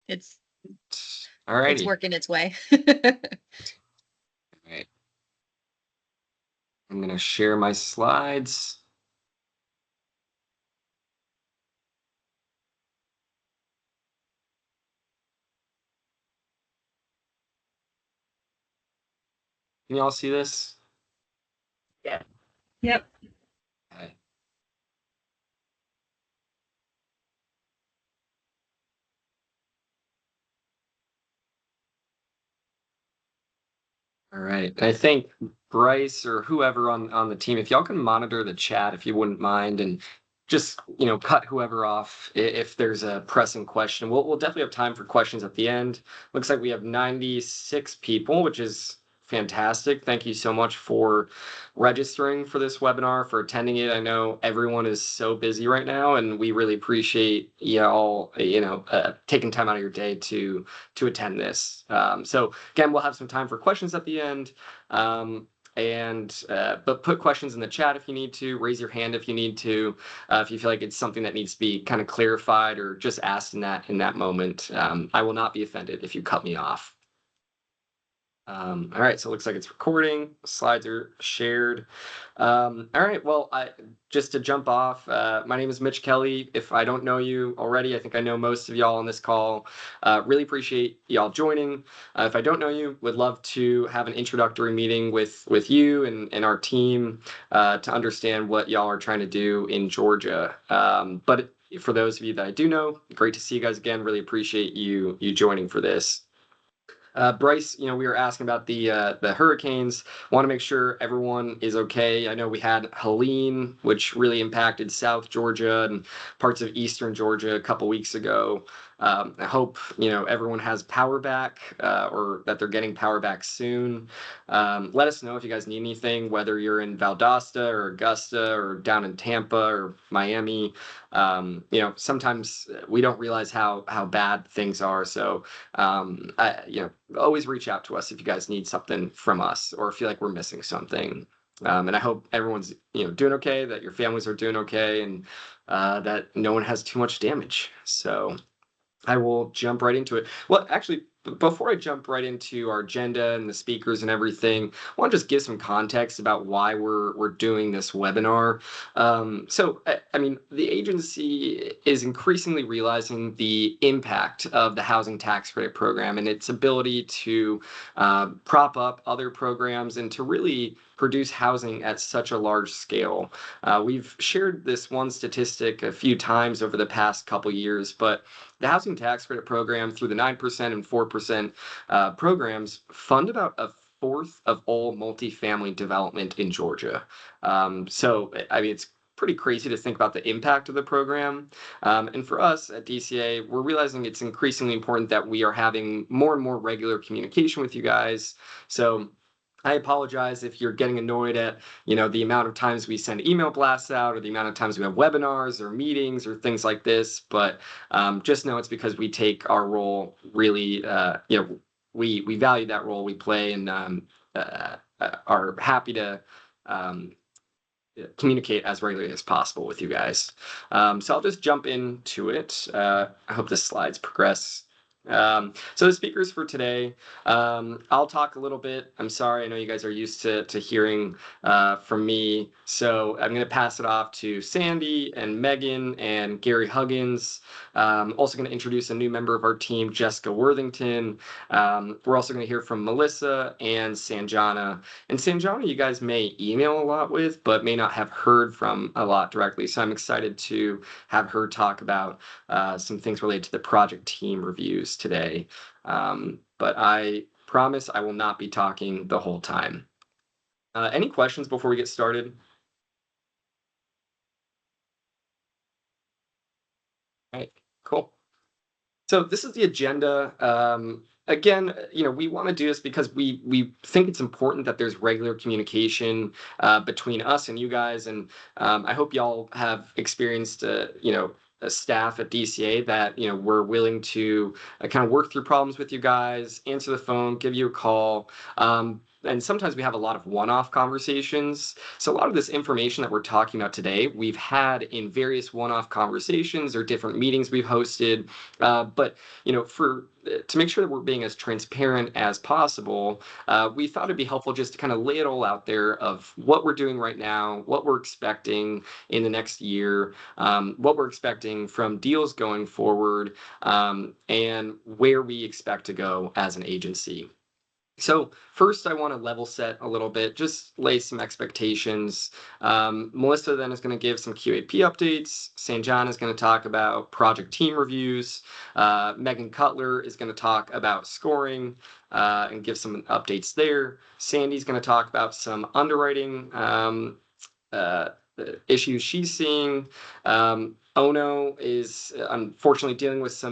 It's All righty. working its way. All right. I'm going to share my slides. Can you all see this? Yeah. Yep. Okay. All right. I think Bryce or whoever on the team, if y'all can monitor the chat, if you wouldn't mind, and just cut whoever off if there's a pressing question. We'll definitely have time for questions at the end. Looks like we have 96 people, which is fantastic. Thank you so much for registering for this webinar, for attending it. I know everyone is so busy right now, and we really appreciate y'all taking time out of your day to attend this. So again, we'll have some time for questions at the end. But put questions in the chat if you need to, raise your hand if you need to, if you feel like it's something that needs to be kind of clarified or just asked in that moment. I will not be offended if you cut me off. All right, so it looks like it's recording. Slides are shared. All right, well, just to jump off, my name is Mitch Kelly. If I don't know you already, I think I know most of y'all on this call. Really appreciate y'all joining. If I don't know you, would love to have an introductory meeting with you and our team to understand what y'all are trying to do in Georgia. But for those of you that I do know, great to see you guys again. Really appreciate you joining for this. Bryce, we were asking about the hurricanes. Want to make sure everyone is okay. I know we had Helene, which really impacted South Georgia and parts of Eastern Georgia a couple weeks ago. I hope everyone has power back or that they're getting power back soon. Let us know if you guys need anything, whether you're in Valdosta or Augusta or down in Tampa or Miami. Sometimes we don't realize how bad things are. So always reach out to us if you guys need something from us or feel like we're missing something. And I hope everyone's doing okay, that your families are doing okay, and that no one has too much damage. So I will jump right into it. Well, actually, before I jump right into our agenda and the speakers and everything, I want to just give some context about why we're doing this webinar. I mean, the agency is increasingly realizing the impact of the housing tax credit program and its ability to prop up other programs and to really produce housing at such a large scale. We've shared this one statistic a few times over the past couple years, but the housing tax credit program through the 9% and 4% programs fund about a fourth of all multifamily development in Georgia. I mean, it's pretty crazy to think about the impact of the program. And for us at DCA, we're realizing it's increasingly important that we are having more and more regular communication with you guys. So I apologize if you're getting annoyed at the amount of times we send email blasts out or the amount of times we have webinars or meetings or things like this, but just know it's because we take our role really we value that role we play and are happy to communicate as regularly as possible with you guys. So I'll just jump into it. I hope the slides progress. So the speakers for today, I'll talk a little bit. I'm sorry, I know you guys are used to hearing from me. So I'm going to pass it off to Sandy and Megan and Gary Huggins. Also going to introduce a new member of our team, Jessica Worthington. We're also going to hear from Melissa and Sanjana. And Sanjana, you guys may email a lot with, but may not have heard from a lot directly. So I'm excited to have her talk about some things related to the project team reviews today. But I promise I will not be talking the whole time. Any questions before we get started? All right, cool. So this is the agenda. Again, we want to do this because we think it's important that there's regular communication between us and you guys. And I hope y'all have experienced, a staff at DCA that we're willing to kind of work through problems with you guys, answer the phone, give you a call. and sometimes we have a lot of one-off conversations. So a lot of this information that we're talking about today, we've had in various one-off conversations or different meetings we've hosted. But for to make sure that we're being as transparent as possible, we thought it'd be helpful just to kind of lay it all out there of what we're doing right now, what we're expecting in the next year, what we're expecting from deals going forward, and where we expect to go as an agency. So first, I want to level set a little bit, just lay some expectations. Melissa then is going to give some QAP updates. Sanjan is going to talk about project team reviews. Megan Cutler is going to talk about scoring and give some updates there. Sandy's going to talk about some underwriting uh, issues she's seeing. Ono is unfortunately dealing with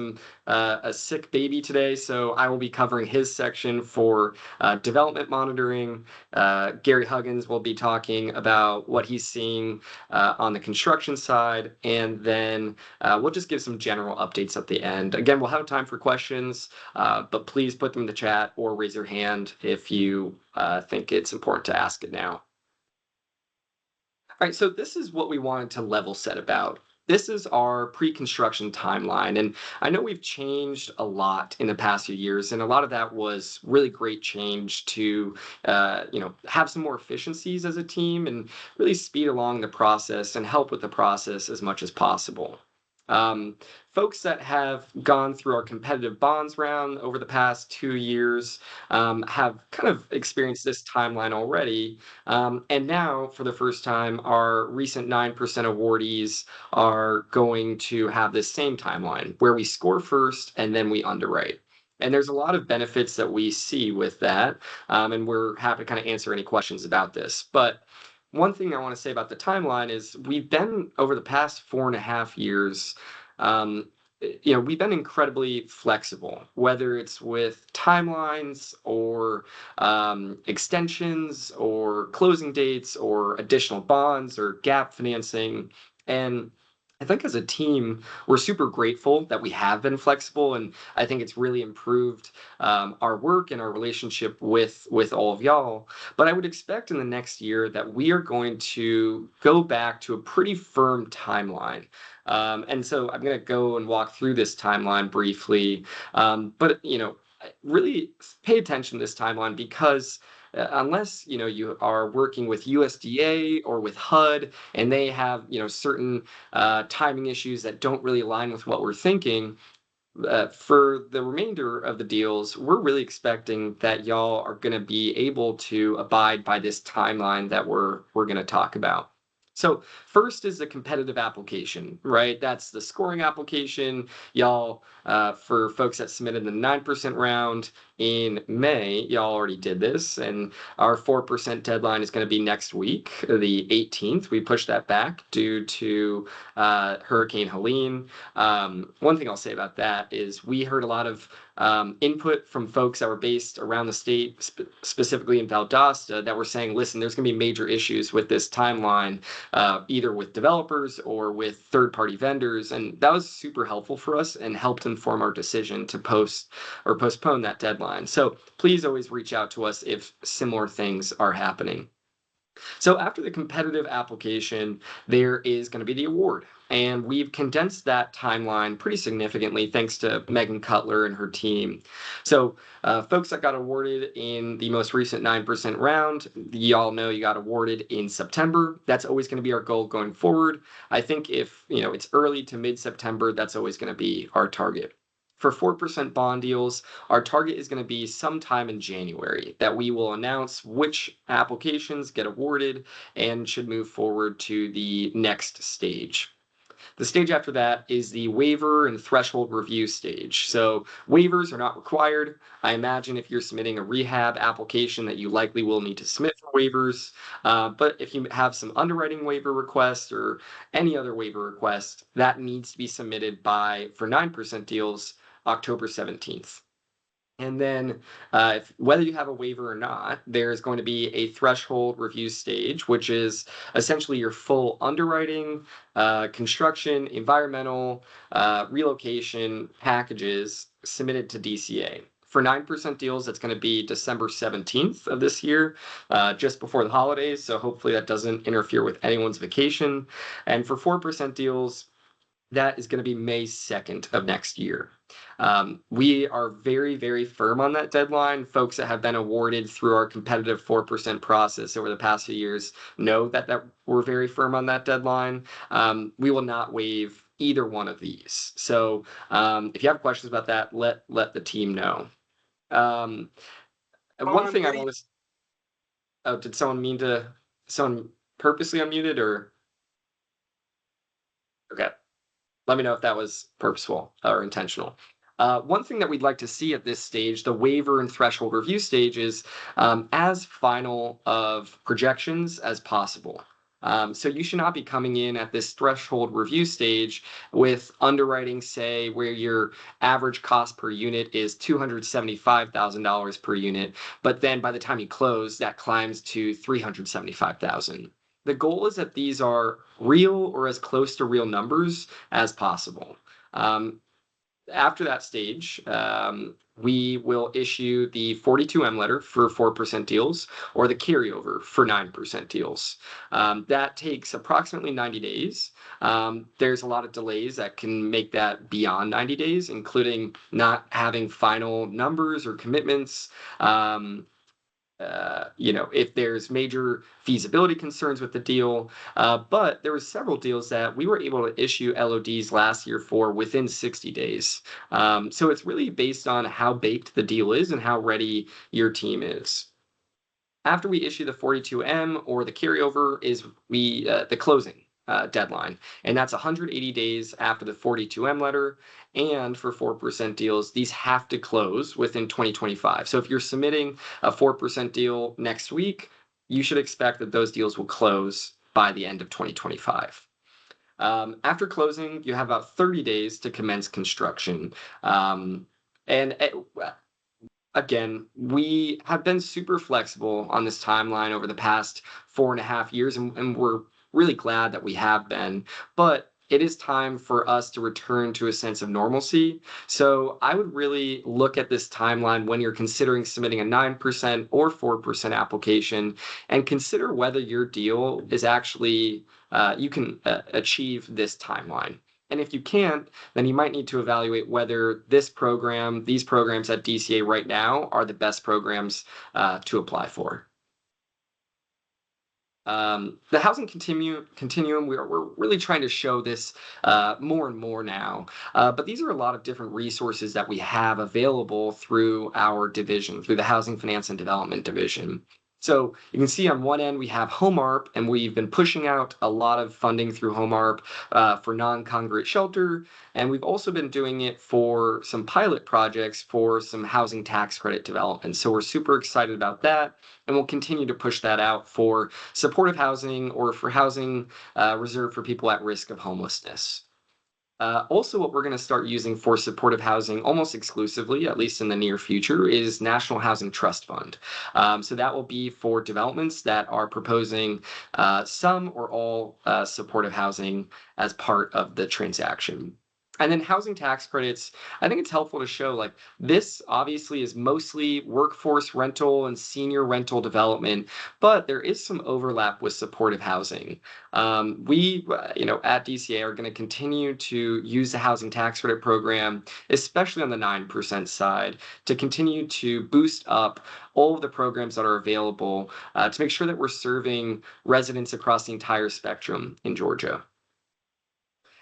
a sick baby today, so I will be covering his section for development monitoring. Gary Huggins will be talking about what he's seeing on the construction side, and then we'll just give some general updates at the end. Again, we'll have time for questions, but please put them in the chat or raise your hand if you think it's important to ask it now. All right, so this is what we wanted to level set about. This is our pre-construction timeline, and I know we've changed a lot in the past few years, and a lot of that was really great change to, have some more efficiencies as a team and really speed along the process and help with the process as much as possible. Folks that have gone through our competitive bonds round over the past 2 years have kind of experienced this timeline already. And now, for the first time, our recent 9% awardees are going to have this same timeline where we score first and then we underwrite. And there's a lot of benefits that we see with that. And we're happy to kind of answer any questions about this. But one thing I want to say about the timeline is we've been, over the past 4.5 years, we've been incredibly flexible, whether it's with timelines or extensions or closing dates or additional bonds or gap financing. And I think as a team, we're super grateful that we have been flexible, and I think it's really improved our work and our relationship with all of y'all. But I would expect in the next year that we are going to go back to a pretty firm timeline. And so I'm going to go and walk through this timeline briefly. But really pay attention to this timeline because unless you are working with USDA or with HUD and they have certain timing issues that don't really align with what we're thinking, for the remainder of the deals, we're really expecting that y'all are going to be able to abide by this timeline that we're going to talk about. So first is the competitive application, right? That's the scoring application. Y'all, for folks that submitted the 9% round in May, y'all already did this, and our 4% deadline is going to be next week, the 18th. We pushed that back due to Hurricane Helene. One thing I'll say about that is we heard a lot of input from folks that were based around the state, specifically in Valdosta, that were saying, listen, there's going to be major issues with this timeline, either with developers or with third-party vendors. And that was super helpful for us and helped inform our decision to post or postpone that deadline. So please always reach out to us if similar things are happening. So after the competitive application, there is going to be the award. And we've condensed that timeline pretty significantly thanks to Megan Cutler and her team. So folks that got awarded in the most recent 9% round, y'all know you got awarded in September. That's always going to be our goal going forward. I think if it's early to mid-September, that's always going to be our target. For 4% bond deals, our target is going to be sometime in January that we will announce which applications get awarded and should move forward to the next stage. The stage after that is the waiver and threshold review stage. So waivers are not required. I imagine if you're submitting a rehab application that you likely will need to submit for waivers. But if you have some underwriting waiver requests or any other waiver request, that needs to be submitted for 9% deals, October 17th. And then whether you have a waiver or not, there's going to be a threshold review stage, which is essentially your full underwriting, construction, environmental, relocation packages submitted to DCA. For 9% deals, it's going to be December 17th of this year, just before the holidays. So hopefully that doesn't interfere with anyone's vacation. And for 4% deals, that is going to be May 2nd of next year. We are very, very firm on that deadline. Folks that have been awarded through our competitive 4% process over the past few years know that we're very firm on that deadline. We will not waive either one of these. So if you have questions about that, let the team know. One thing I want to. Oh, did someone purposely unmuted or? Okay. Let me know if that was purposeful or intentional. One thing that we'd like to see at this stage, the waiver and threshold review stage, is as final of projections as possible. So you should not be coming in at this threshold review stage with underwriting, say, where your average cost per unit is $275,000 per unit, but then by the time you close, that climbs to $375,000. The goal is that these are real or as close to real numbers as possible. After that stage, we will issue the 42M letter for 4% deals or the carryover for 9% deals. That takes approximately 90 days. There's a lot of delays that can make that beyond 90 days, including not having final numbers or commitments. If there's major feasibility concerns with the deal, but there were several deals that we were able to issue LODs last year for within 60 days. So it's really based on how baked the deal is and how ready your team is. After we issue the 42M or the carryover is the closing deadline, and that's 180 days after the 42M letter. And for 4% deals, these have to close within 2025. So if you're submitting a 4% deal next week, you should expect that those deals will close by the end of 2025. After closing, you have about 30 days to commence construction. Again, we have been super flexible on this timeline over the past 4.5 years, and we're really glad that we have been. But it is time for us to return to a sense of normalcy. So I would really look at this timeline when you're considering submitting a 9% or 4% application and consider whether your deal is actually, you can achieve this timeline. And if you can't, then you might need to evaluate whether these programs at DCA right now are the best programs to apply for. The housing continuum, we're really trying to show this more and more now. But these are a lot of different resources that we have available through our division, through the Housing Finance and Development Division. So you can see on one end we have HomeARP, and we've been pushing out a lot of funding through HomeARP for non-congregate shelter, and we've also been doing it for some pilot projects for some housing tax credit development. So we're super excited about that, and we'll continue to push that out for supportive housing or for housing reserved for people at risk of homelessness. Also, what we're going to start using for supportive housing almost exclusively, at least in the near future, is National Housing Trust Fund. So that will be for developments that are proposing some or all supportive housing as part of the transaction. And then housing tax credits, I think it's helpful to show like this obviously is mostly workforce rental and senior rental development, but there is some overlap with supportive housing. We at DCA are going to continue to use the housing tax credit program, especially on the 9% side, to continue to boost up all of the programs that are available to make sure that we're serving residents across the entire spectrum in Georgia.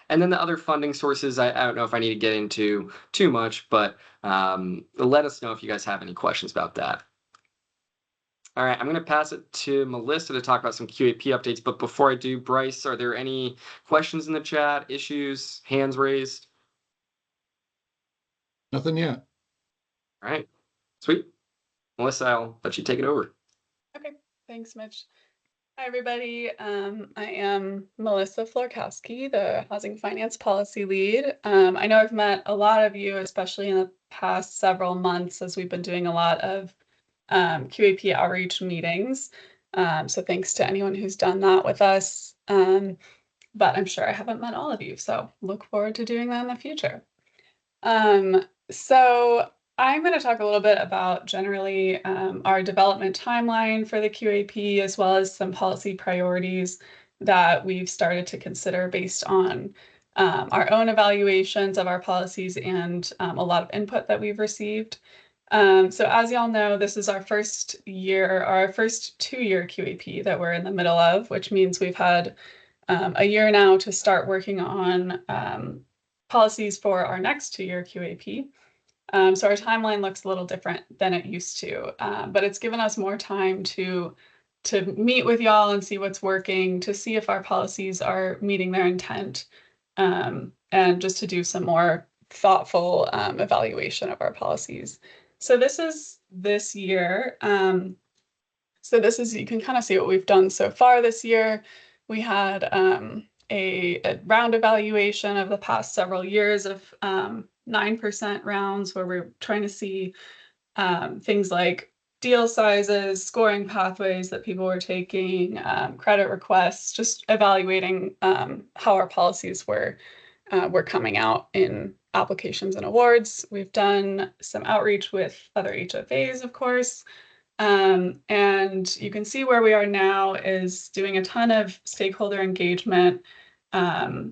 And then the other funding sources, I don't know if I need to get into too much, but let us know if you guys have any questions about that. All right, I'm going to pass it to Melissa to talk about some QAP updates. But before I do, Bryce, are there any questions in the chat, issues, hands raised? Nothing yet. All right, sweet. Melissa, I'll let you take it over. Okay, thanks, Mitch. Hi, everybody. I am Melissa Florkowski, the Housing Finance Policy Lead. I know I've met a lot of you, especially in the past several months, as we've been doing a lot of QAP outreach meetings. So thanks to anyone who's done that with us. But I'm sure I haven't met all of you, so look forward to doing that in the future. So I'm going to talk a little bit about generally our development timeline for the QAP, as well as some policy priorities that we've started to consider based on our own evaluations of our policies and a lot of input that we've received. So as y'all know, this is our first year, our first 2-year QAP that we're in the middle of, which means we've had a year now to start working on policies for our next 2-year QAP. So our timeline looks a little different than it used to, but it's given us more time to meet with y'all and see what's working, to see if our policies are meeting their intent, and just to do some more thoughtful evaluation of our policies. So this is this year. So this is, you can kind of see what we've done so far this year. We had a round evaluation of the past several years of 9% rounds where we're trying to see things like deal sizes, scoring pathways that people were taking, credit requests, just evaluating how our policies were coming out in applications and awards. We've done some outreach with other HFAs, of course. And you can see where we are now is doing a ton of stakeholder engagement,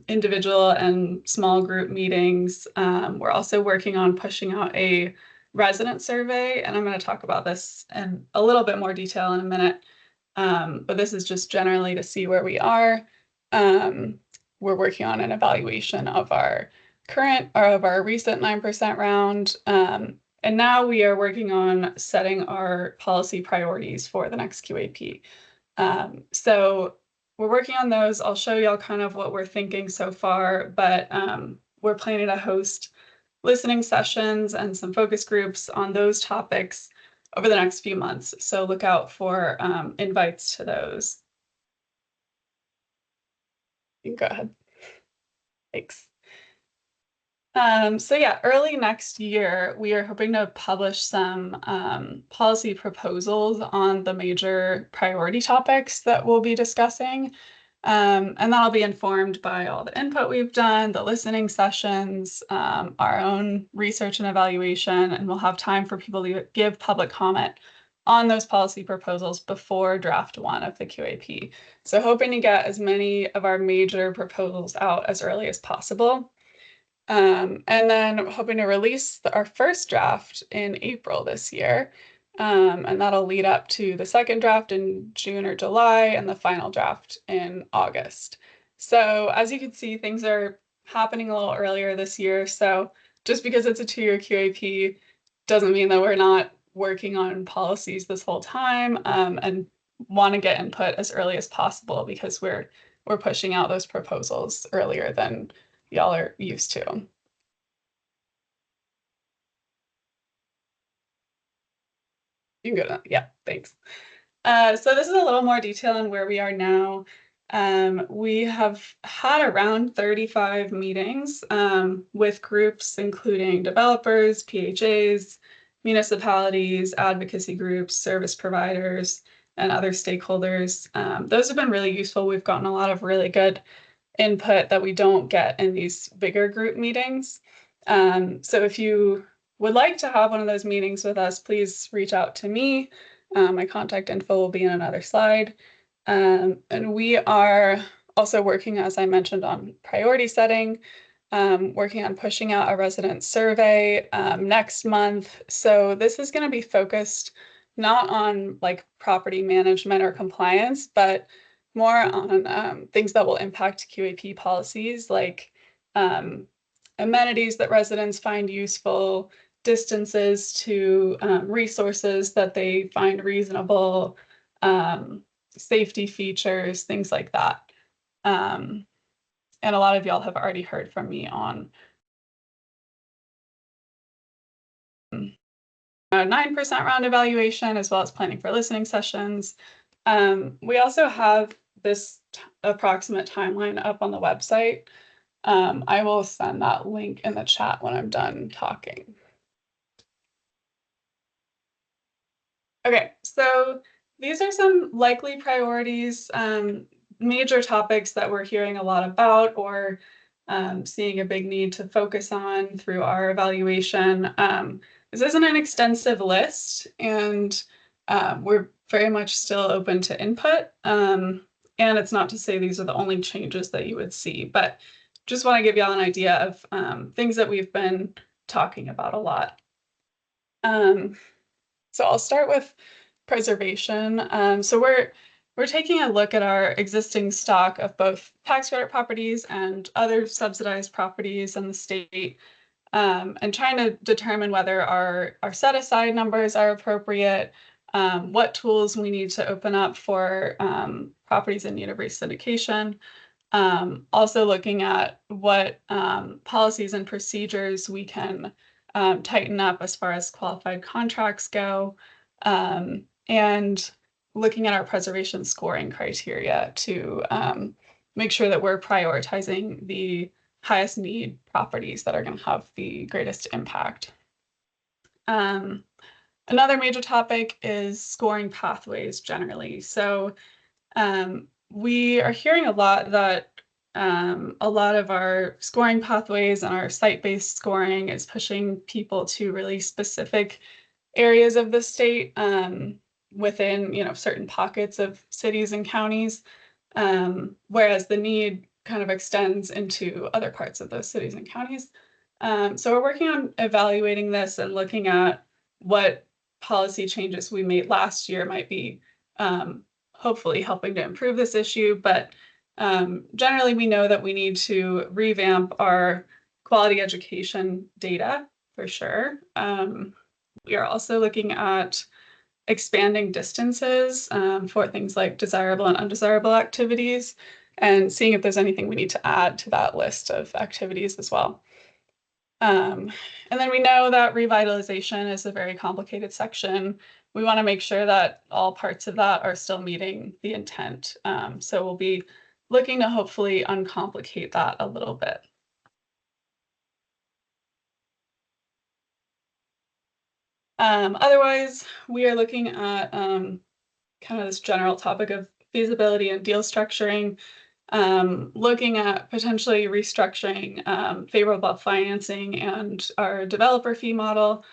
individual and small group meetings. We're also working on pushing out a resident survey, and I'm going to talk about this in a little bit more detail in a minute. But this is just generally to see where we are. We're working on an evaluation of our current or of our recent 9% round. And now we are working on setting our policy priorities for the next QAP. So we're working on those. I'll show y'all kind of what we're thinking so far, but we're planning to host listening sessions and some focus groups on those topics over the next few months. So look out for invites to those. You can go ahead. Thanks. So yeah, early next year, we are hoping to publish some policy proposals on the major priority topics that we'll be discussing. And that'll be informed by all the input we've done, the listening sessions, our own research and evaluation, and we'll have time for people to give public comment on those policy proposals before draft 1 of the QAP. So hoping to get as many of our major proposals out as early as possible. And then hoping to release our first draft in April this year. And that'll lead up to the second draft in June or July and the final draft in August. So as you can see, things are happening a little earlier this year. So just because it's a 2-year QAP doesn't mean that we're not working on policies this whole time, and want to get input as early as possible because we're pushing out those proposals earlier than y'all are used to. You can go to, yeah, thanks. So this is a little more detail on where we are now. We have had around 35 meetings with groups including developers, PHAs, municipalities, advocacy groups, service providers, and other stakeholders. Those have been really useful. We've gotten a lot of really good input that we don't get in these bigger group meetings. So if you would like to have one of those meetings with us, please reach out to me. My contact info will be in another slide. And we are also working, as I mentioned, on priority setting, working on pushing out a resident survey next month. So this is going to be focused not on like property management or compliance, but more on things that will impact QAP policies, like amenities that residents find useful, distances to resources that they find reasonable, safety features, things like that. And a lot of y'all have already heard from me on a 9% round evaluation, as well as planning for listening sessions. We also have this approximate timeline up on the website. I will send that link in the chat when I'm done talking. Okay, so these are some likely priorities, major topics that we're hearing a lot about or seeing a big need to focus on through our evaluation. this isn't an extensive list, and we're very much still open to input. And it's not to say these are the only changes that you would see, but just want to give y'all an idea of things that we've been talking about a lot. So I'll start with preservation. So we're taking a look at our existing stock of both tax credit properties and other subsidized properties in the state, and trying to determine whether our set aside numbers are appropriate, what tools we need to open up for properties in need of re-syndication. Also looking at what policies and procedures we can tighten up as far as qualified contracts go, and looking at our preservation scoring criteria to make sure that we're prioritizing the highest need properties that are going to have the greatest impact. Another major topic is scoring pathways generally. So we are hearing a lot that a lot of our scoring pathways and our site-based scoring is pushing people to really specific areas of the state within, certain pockets of cities and counties, whereas the need kind of extends into other parts of those cities and counties. So we're working on evaluating this and looking at what policy changes we made last year might be hopefully helping to improve this issue. But generally, we know that we need to revamp our quality education data for sure. We are also looking at expanding distances for things like desirable and undesirable activities, and seeing if there's anything we need to add to that list of activities as well. And then we know that revitalization is a very complicated section. We want to make sure that all parts of that are still meeting the intent. So we'll be looking to hopefully uncomplicate that a little bit. Otherwise, we are looking at kind of this general topic of feasibility and deal structuring, looking at potentially restructuring favorable financing and our developer fee model.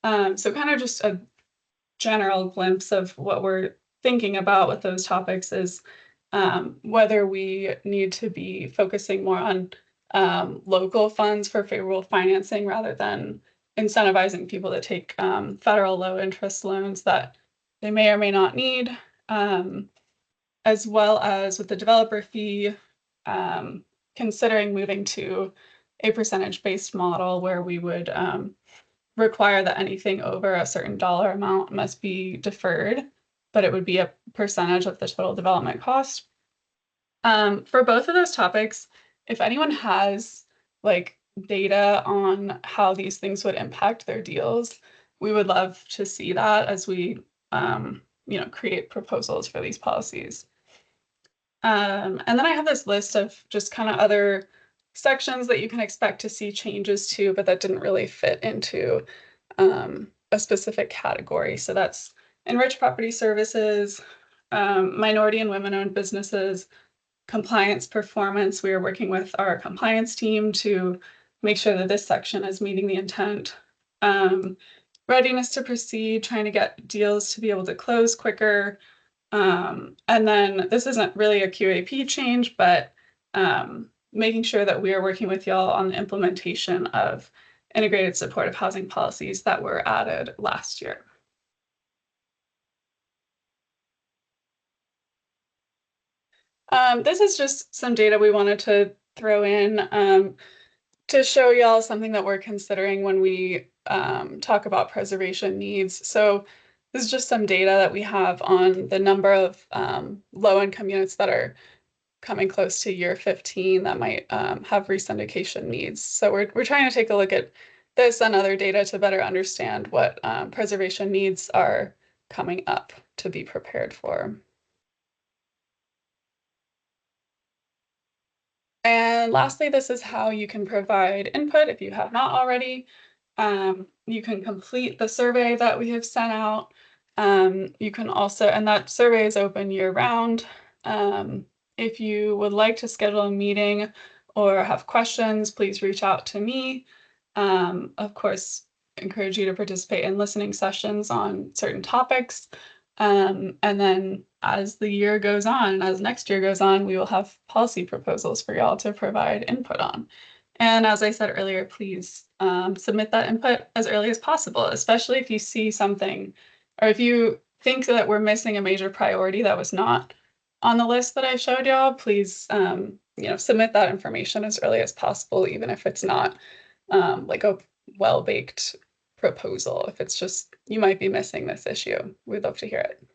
So kind of just a general glimpse of what we're thinking about with those topics is whether we need to be focusing more on local funds for favorable financing rather than incentivizing people to take federal low interest loans that they may or may not need, as well as with the developer fee, considering moving to a percentage-based model where we would require that anything over a certain dollar amount must be deferred, but it would be a percentage of the total development cost. For both of those topics, if anyone has data on how these things would impact their deals, we would love to see that as we create proposals for these policies. And then I have this list of just kind of other sections that you can expect to see changes to, but that didn't really fit into a specific category. So that's enriched property services, minority and women-owned businesses, compliance performance. We are working with our compliance team to make sure that this section is meeting the intent. Readiness to proceed, trying to get deals to be able to close quicker. And then this isn't really a QAP change, but making sure that we are working with y'all on the implementation of integrated supportive housing policies that were added last year. This is just some data we wanted to throw in to show y'all something that we're considering when we talk about preservation needs. So this is just some data that we have on the number of low-income units that are coming close to year 15 that might have resyndication needs. So we're trying to take a look at this and other data to better understand what preservation needs are coming up to be prepared for. And lastly, this is how you can provide input if you have not already. You can complete the survey that we have sent out. You can also, and that survey is open year round. If you would like to schedule a meeting or have questions, please reach out to me. Of course, encourage you to participate in listening sessions on certain topics. And then as the year goes on, as next year goes on, we will have policy proposals for y'all to provide input on. And as I said earlier, please submit that input as early as possible, especially if you see something or if you think that we're missing a major priority that was not on the list that I showed y'all. Please, submit that information as early as possible, even if it's not like a well-baked proposal. If it's just, you might be missing this issue, we'd love to hear it.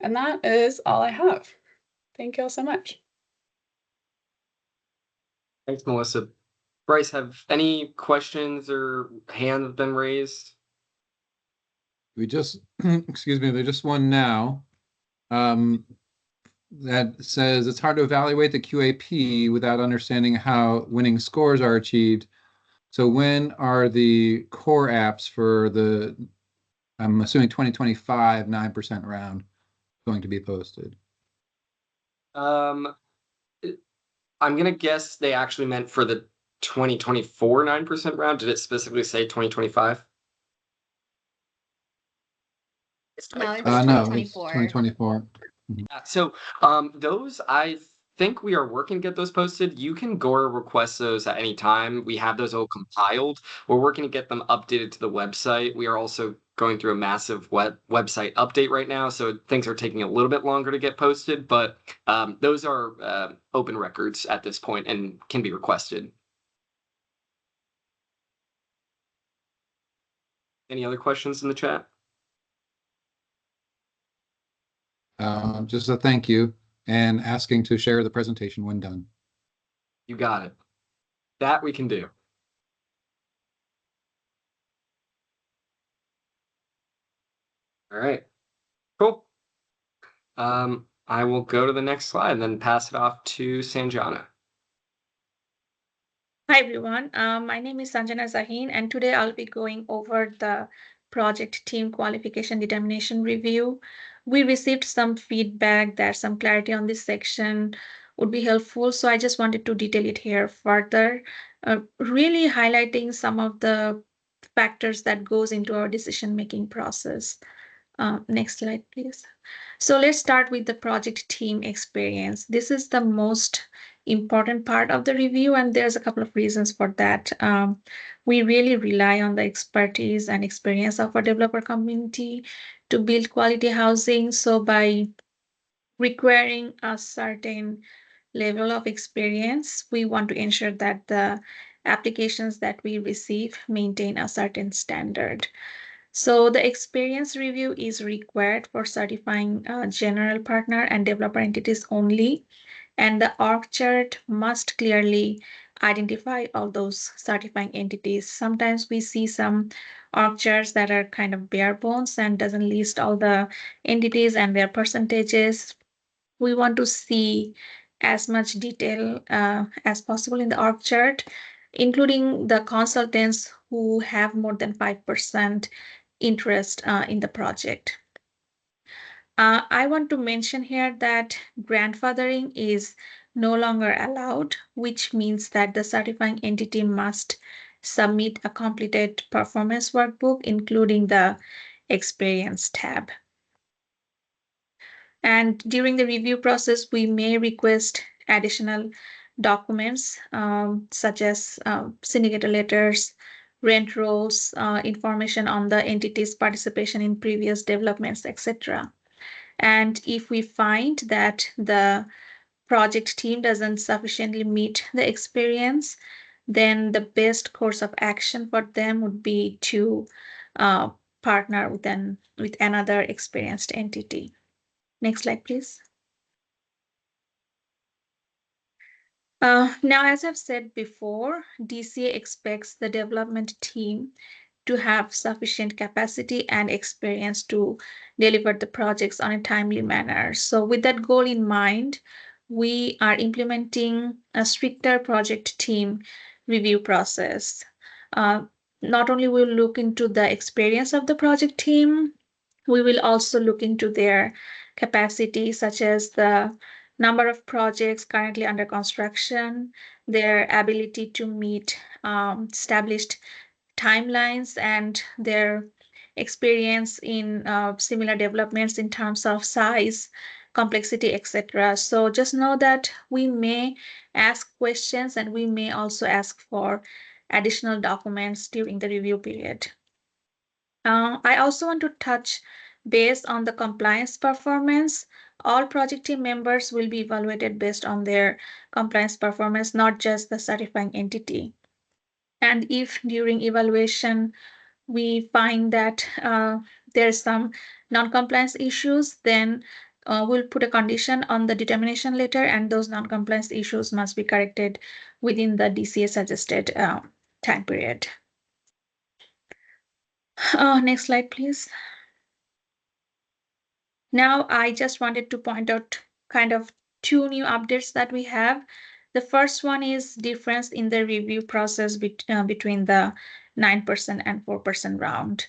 And that is all I have. Thank you all so much. Thanks, Melissa. Bryce, have any questions or hands been raised? We just, excuse me, there's just one now. That says it's hard to evaluate the QAP without understanding how winning scores are achieved. So when are the core apps for the, I'm assuming 2025 9% round going to be posted? I'm gonna guess they actually meant for the 2024 9% round. Did it specifically say 2025? No, it's No, it's 2024. 2024. So those, I think we are working to get those posted. You can go or request those at any time. We have those all compiled. We're working to get them updated to the website. We are also going through a massive website update right now, so things are taking a little bit longer to get posted, but those are open records at this point and can be requested. Any other questions in the chat? Just a thank you and asking to share the presentation when done. You got it. That we can do. All right, cool. I will go to the next slide and then pass it off to Sanjana. Hi everyone, my name is Sanjana Zahin, and today I'll be going over the project team qualification determination review. We received some feedback that some clarity on this section would be helpful, so I just wanted to detail it here further, really highlighting some of the factors that goes into our decision-making process. Next slide, please. So let's start with the project team experience. This is the most important part of the review, and there's a couple of reasons for that. We really rely on the expertise and experience of our developer community to build quality housing. So by requiring a certain level of experience, we want to ensure that the applications that we receive maintain a certain standard. So the experience review is required for certifying general partner and developer entities only, and the org chart must clearly identify all those certifying entities. Sometimes we see some org charts that are kind of bare bones and doesn't list all the entities and their percentages. We want to see as much detail as possible in the org chart, including the consultants who have more than 5% interest in the project. I want to mention here that grandfathering is no longer allowed, which means that the certifying entity must submit a completed performance workbook, including the experience tab. And during the review process, we may request additional documents such as syndicator letters, rent rolls, information on the entity's participation in previous developments, etc. And if we find that the project team doesn't sufficiently meet the experience, then the best course of action for them would be to partner with another experienced entity. Next slide, please. Now, as I've said before, DCA expects the development team to have sufficient capacity and experience to deliver the projects on a timely manner. So with that goal in mind, we are implementing a stricter project team review process. Not only will we look into the experience of the project team, we will also look into their capacity, such as the number of projects currently under construction, their ability to meet established timelines and their experience in similar developments in terms of size, complexity, etc. So just know that we may ask questions and we may also ask for additional documents during the review period. I also want to touch base on the compliance performance. All project team members will be evaluated based on their compliance performance, not just the certifying entity. And if during evaluation we find that there's some non-compliance issues, then we'll put a condition on the determination letter, and those non-compliance issues must be corrected within the DCA suggested time period. Next slide, please. Now, I just wanted to point out kind of two new updates that we have. The first one is difference in the review process between the 9% and 4% round.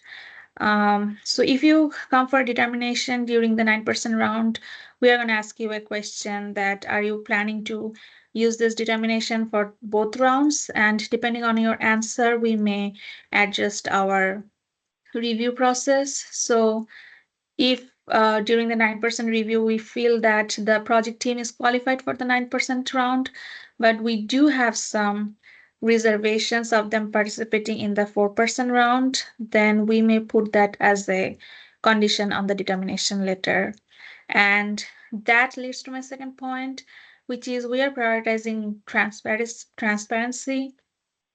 So if you come for determination during the 9% round, we are going to ask you a question that, are you planning to use this determination for both rounds? And depending on your answer, we may adjust our review process. So if during the 9% review, we feel that the project team is qualified for the 9% round, but we do have some reservations of them participating in the 4% round, then we may put that as a condition on the determination letter. And that leads to my second point, which is we are prioritizing transparency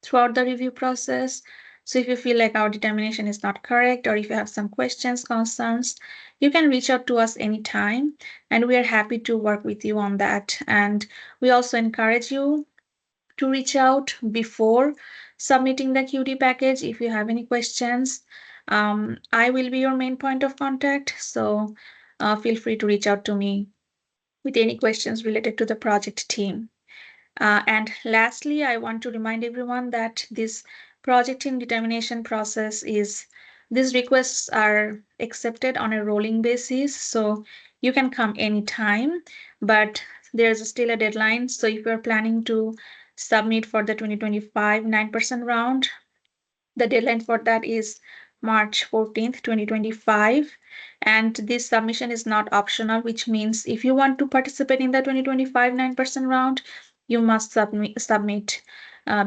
throughout the review process. So if you feel like our determination is not correct, or if you have some questions, concerns, you can reach out to us anytime, and we are happy to work with you on that. And we also encourage you to reach out before submitting the QD package if you have any questions. I will be your main point of contact, so feel free to reach out to me with any questions related to the project team. And lastly, I want to remind everyone that this project team determination process these requests are accepted on a rolling basis. So you can come anytime, but there's still a deadline. So if you're planning to submit for the 2025 9% round, the deadline for that is March 14th, 2025. And this submission is not optional, which means if you want to participate in the 2025 9% round, you must submit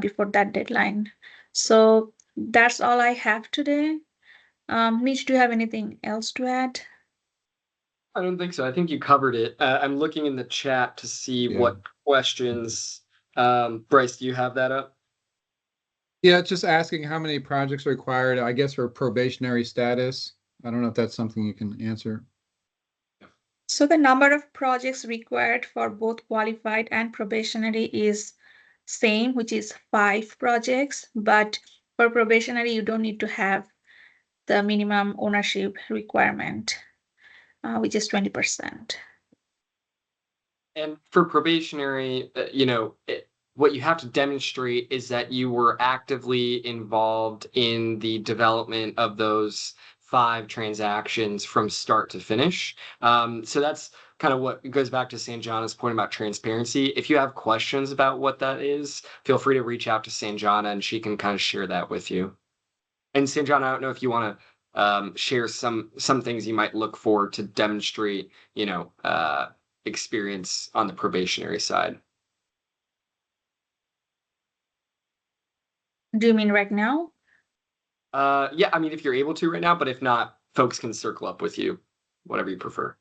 before that deadline. So that's all I have today. Mitch, do you have anything else to add? I don't think so. I think you covered it. I'm looking in the chat to see what questions. Bryce, do you have that up? Yeah, just asking how many projects are required, I guess, for probationary status. I don't know if that's something you can answer. So the number of projects required for both qualified and probationary is same, which is 5 projects, but for probationary, you don't need to have the minimum ownership requirement, which is 20%. And for probationary, what you have to demonstrate is that you were actively involved in the development of those 5 transactions from start to finish. So that's kind of what goes back to Sanjana's point about transparency. If you have questions about what that is, feel free to reach out to Sanjana and she can kind of share that with you. And Sanjana, I don't know if you want to share some things you might look for to demonstrate, experience on the probationary side. Do you mean right now? Yeah, I mean, if you're able to right now, but if not, folks can circle up with you, whatever you prefer.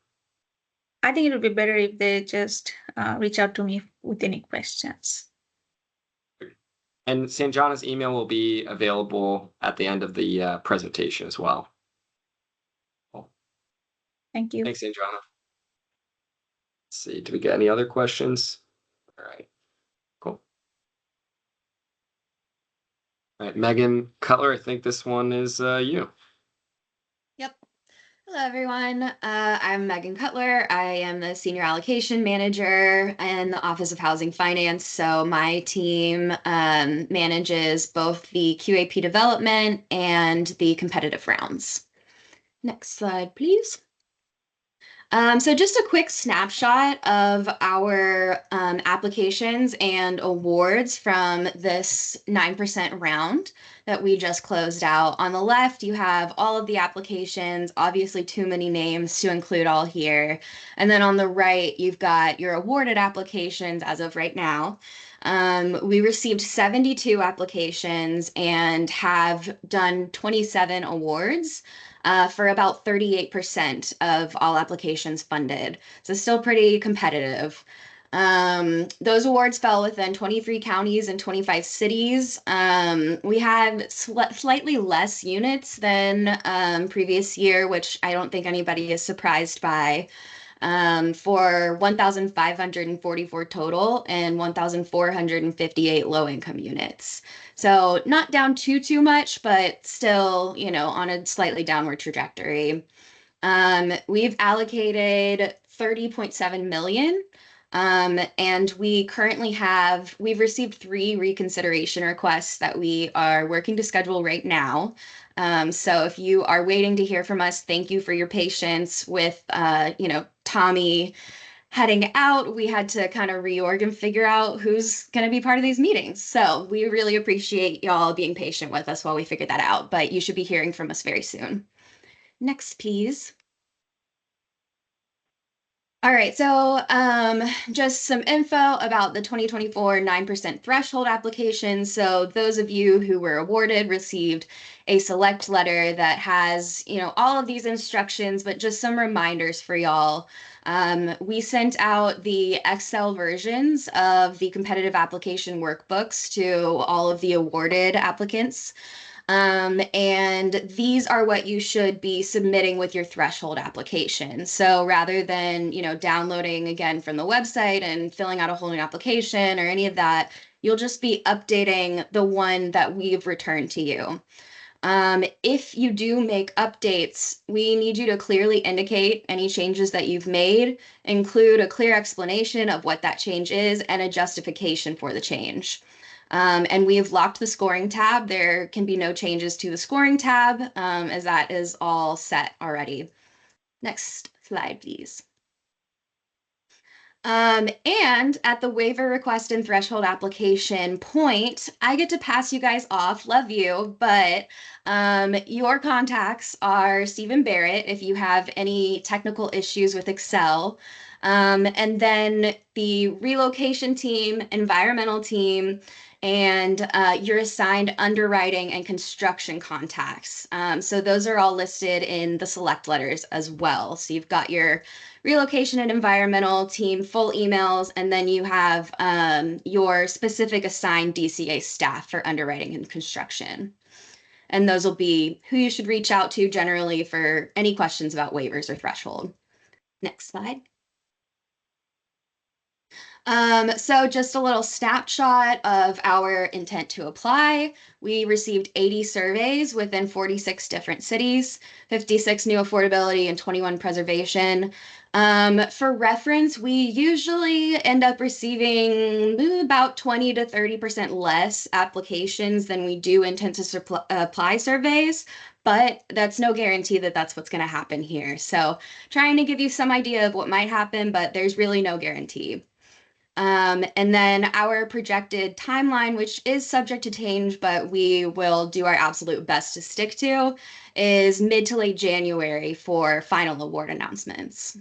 I think it would be better if they just reach out to me with any questions. And Sanjana's email will be available at the end of the presentation as well. Cool. Thank you. Thanks, Sanjana. Let's see, do we get any other questions? All right, cool. All right, Megan Cutler, I think this one is you. Yep. Hello, everyone. I'm Megan Cutler. I am the Senior Allocation Manager in the Office of Housing Finance. So my team manages both the QAP development and the competitive rounds. Next slide, please. So just a quick snapshot of our applications and awards from this 9% round that we just closed out. On the left, you have all of the applications, obviously too many names to include all here. And then on the right, you've got your awarded applications as of right now. We received 72 applications and have done 27 awards. For about 38% of all applications funded. So still pretty competitive. Those awards fell within 23 counties and 25 cities. We had slightly less units than previous year, which I don't think anybody is surprised by. For 1,544 total and 1,458 low-income units. So not down too much, but still, on a slightly downward trajectory. We've allocated 30.7 million. And we've received 3 reconsideration requests that we are working to schedule right now. So if you are waiting to hear from us, thank you for your patience with, Tommy heading out. We had to kind of reorg and figure out who's going to be part of these meetings. So we really appreciate y'all being patient with us while we figure that out, but you should be hearing from us very soon. Next, please. All right, so just some info about the 2024 9% threshold application. So those of you who were awarded received a select letter that has, all of these instructions, but just some reminders for y'all. We sent out the Excel versions of the competitive application workbooks to all of the awarded applicants. And these are what you should be submitting with your threshold application. So rather than, downloading again from the website and filling out a whole new application or any of that, you'll just be updating the one that we've returned to you. If you do make updates, we need you to clearly indicate any changes that you've made, include a clear explanation of what that change is and a justification for the change. And we've locked the scoring tab. There can be no changes to the scoring tab as that is all set already. Next slide, please. And at the waiver request and threshold application point, I get to pass you guys off, love you, but your contacts are Stephen Barrett if you have any technical issues with Excel. And then the relocation team, environmental team, and your assigned underwriting and construction contacts. So those are all listed in the select letters as well. So you've got your relocation and environmental team full emails, and then you have your specific assigned DCA staff for underwriting and construction. And those will be who you should reach out to generally for any questions about waivers or threshold. Next slide. So just a little snapshot of our intent to apply. We received 80 surveys within 46 different cities, 56 new affordability and 21 preservation. For reference, we usually end up receiving about 20 to 30% less applications than we do intent to apply surveys, but that's no guarantee that that's what's going to happen here. So trying to give you some idea of what might happen, but there's really no guarantee. And then our projected timeline, which is subject to change, but we will do our absolute best to stick to, is mid to late January for final award announcements.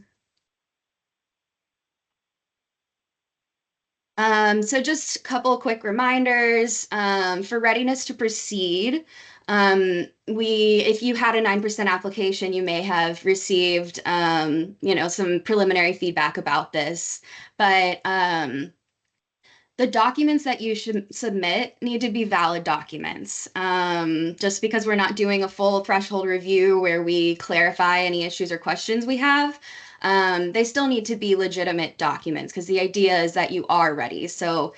So just a couple quick reminders for readiness to proceed. If you had a 9% application, you may have received, some preliminary feedback about this, but the documents that you should submit need to be valid documents. Just because we're not doing a full threshold review where we clarify any issues or questions we have, they still need to be legitimate documents because the idea is that you are ready. So,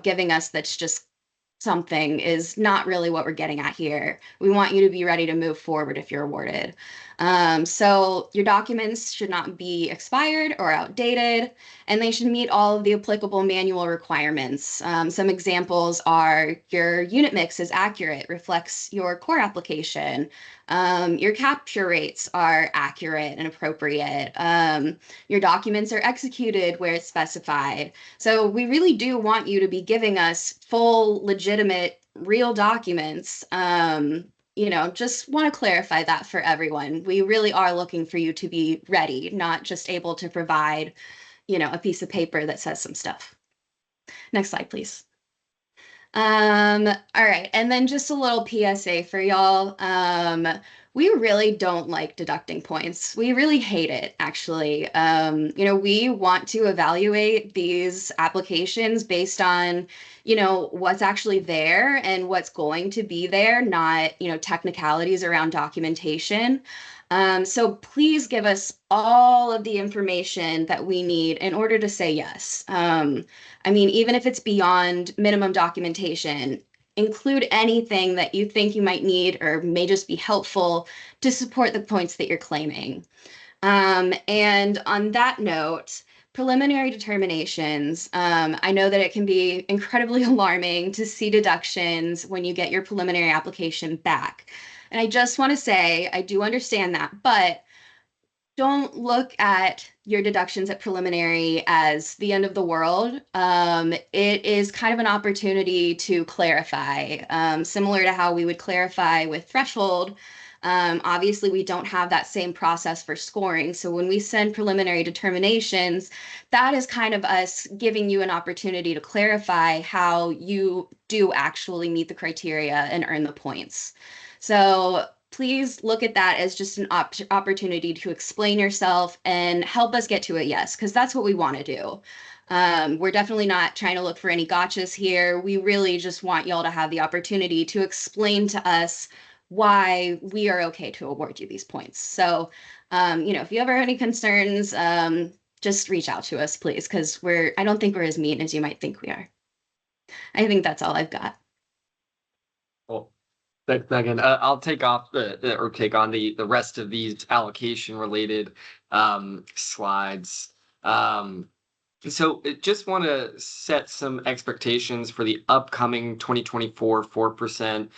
giving us that's just something is not really what we're getting at here. We want you to be ready to move forward if you're awarded. So your documents should not be expired or outdated, and they should meet all of the applicable manual requirements. Some examples are your unit mix is accurate, reflects your core application. Your capture rates are accurate and appropriate. Your documents are executed where it's specified. So we really do want you to be giving us full, legitimate, real documents. Just want to clarify that for everyone. We really are looking for you to be ready, not just able to provide, a piece of paper that says some stuff. Next slide, please. All right, and then just a little PSA for y'all. We really don't like deducting points. We really hate it, actually. We want to evaluate these applications based on, what's actually there and what's going to be there, not, technicalities around documentation. So please give us all of the information that we need in order to say yes. Even if it's beyond minimum documentation, include anything that you think you might need or may just be helpful to support the points that you're claiming. And on that note, preliminary determinations. I know that it can be incredibly alarming to see deductions when you get your preliminary application back. And I just want to say, I do understand that, but don't look at your deductions at preliminary as the end of the world. It is kind of an opportunity to clarify, similar to how we would clarify with threshold. Obviously, we don't have that same process for scoring. So when we send preliminary determinations, that is kind of us giving you an opportunity to clarify how you do actually meet the criteria and earn the points. So please look at that as just an opportunity to explain yourself and help us get to a yes, because that's what we want to do. We're definitely not trying to look for any gotchas here. We really just want y'all to have the opportunity to explain to us why we are okay to award you these points. So, if you ever have any concerns, just reach out to us, please, because I don't think we're as mean as you might think we are. I think that's all I've got. Well, thanks, Megan. I'll take on the rest of these allocation related slides. So just want to set some expectations for the upcoming 2024 4%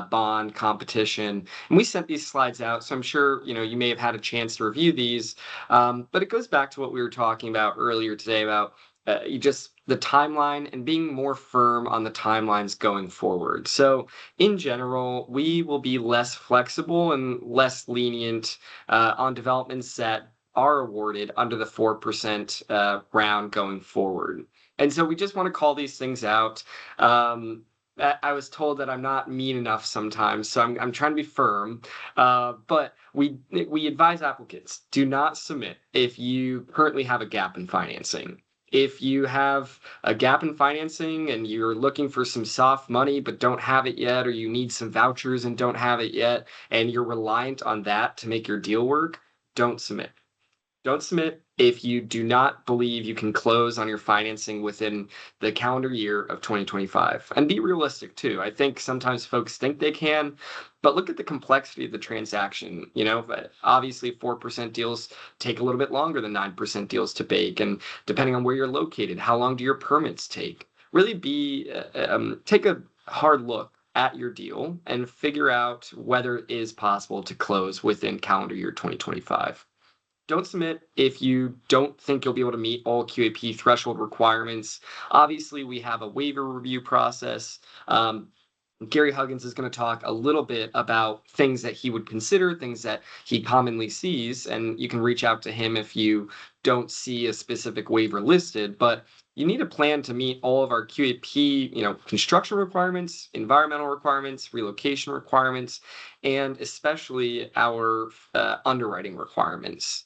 bond competition. And we sent these slides out, so I'm sure you may have had a chance to review these. But it goes back to what we were talking about earlier today about the timeline and being more firm on the timelines going forward. So in general, we will be less flexible and less lenient on developments that are awarded under the 4% round going forward. And so we just want to call these things out. I was told that I'm not mean enough sometimes, so I'm trying to be firm. But we advise applicants, do not submit if you currently have a gap in financing. If you have a gap in financing and you're looking for some soft money but don't have it yet, or you need some vouchers and don't have it yet, and you're reliant on that to make your deal work, don't submit. Don't submit if you do not believe you can close on your financing within the calendar year of 2025. And be realistic too. I think sometimes folks think they can, but look at the complexity of the transaction. Obviously 4% deals take a little bit longer than 9% deals to bake. And depending on where you're located, how long do your permits take? Really take a hard look at your deal and figure out whether it is possible to close within calendar year 2025. Don't submit if you don't think you'll be able to meet all QAP threshold requirements. Obviously, we have a waiver review process. Gary Huggins is going to talk a little bit about things that he would consider, things that he commonly sees, and you can reach out to him if you don't see a specific waiver listed. But you need a plan to meet all of our QAP, construction requirements, environmental requirements, relocation requirements, and especially our underwriting requirements.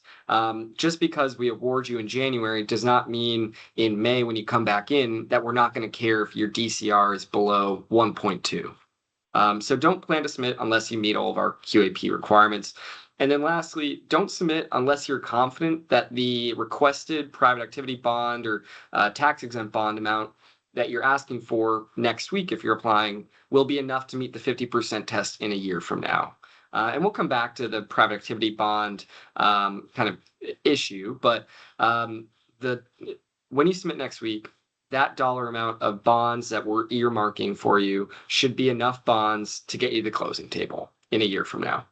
Just because we award you in January does not mean in May when you come back in that we're not going to care if your DCR is below 1.2. So don't plan to submit unless you meet all of our QAP requirements. And then lastly, don't submit unless you're confident that the requested private activity bond or tax exempt bond amount that you're asking for next week if you're applying will be enough to meet the 50% test in a year from now. And we'll come back to the private activity bond kind of issue, but when you submit next week, that dollar amount of bonds that we're earmarking for you should be enough bonds to get you the closing table in a year from now.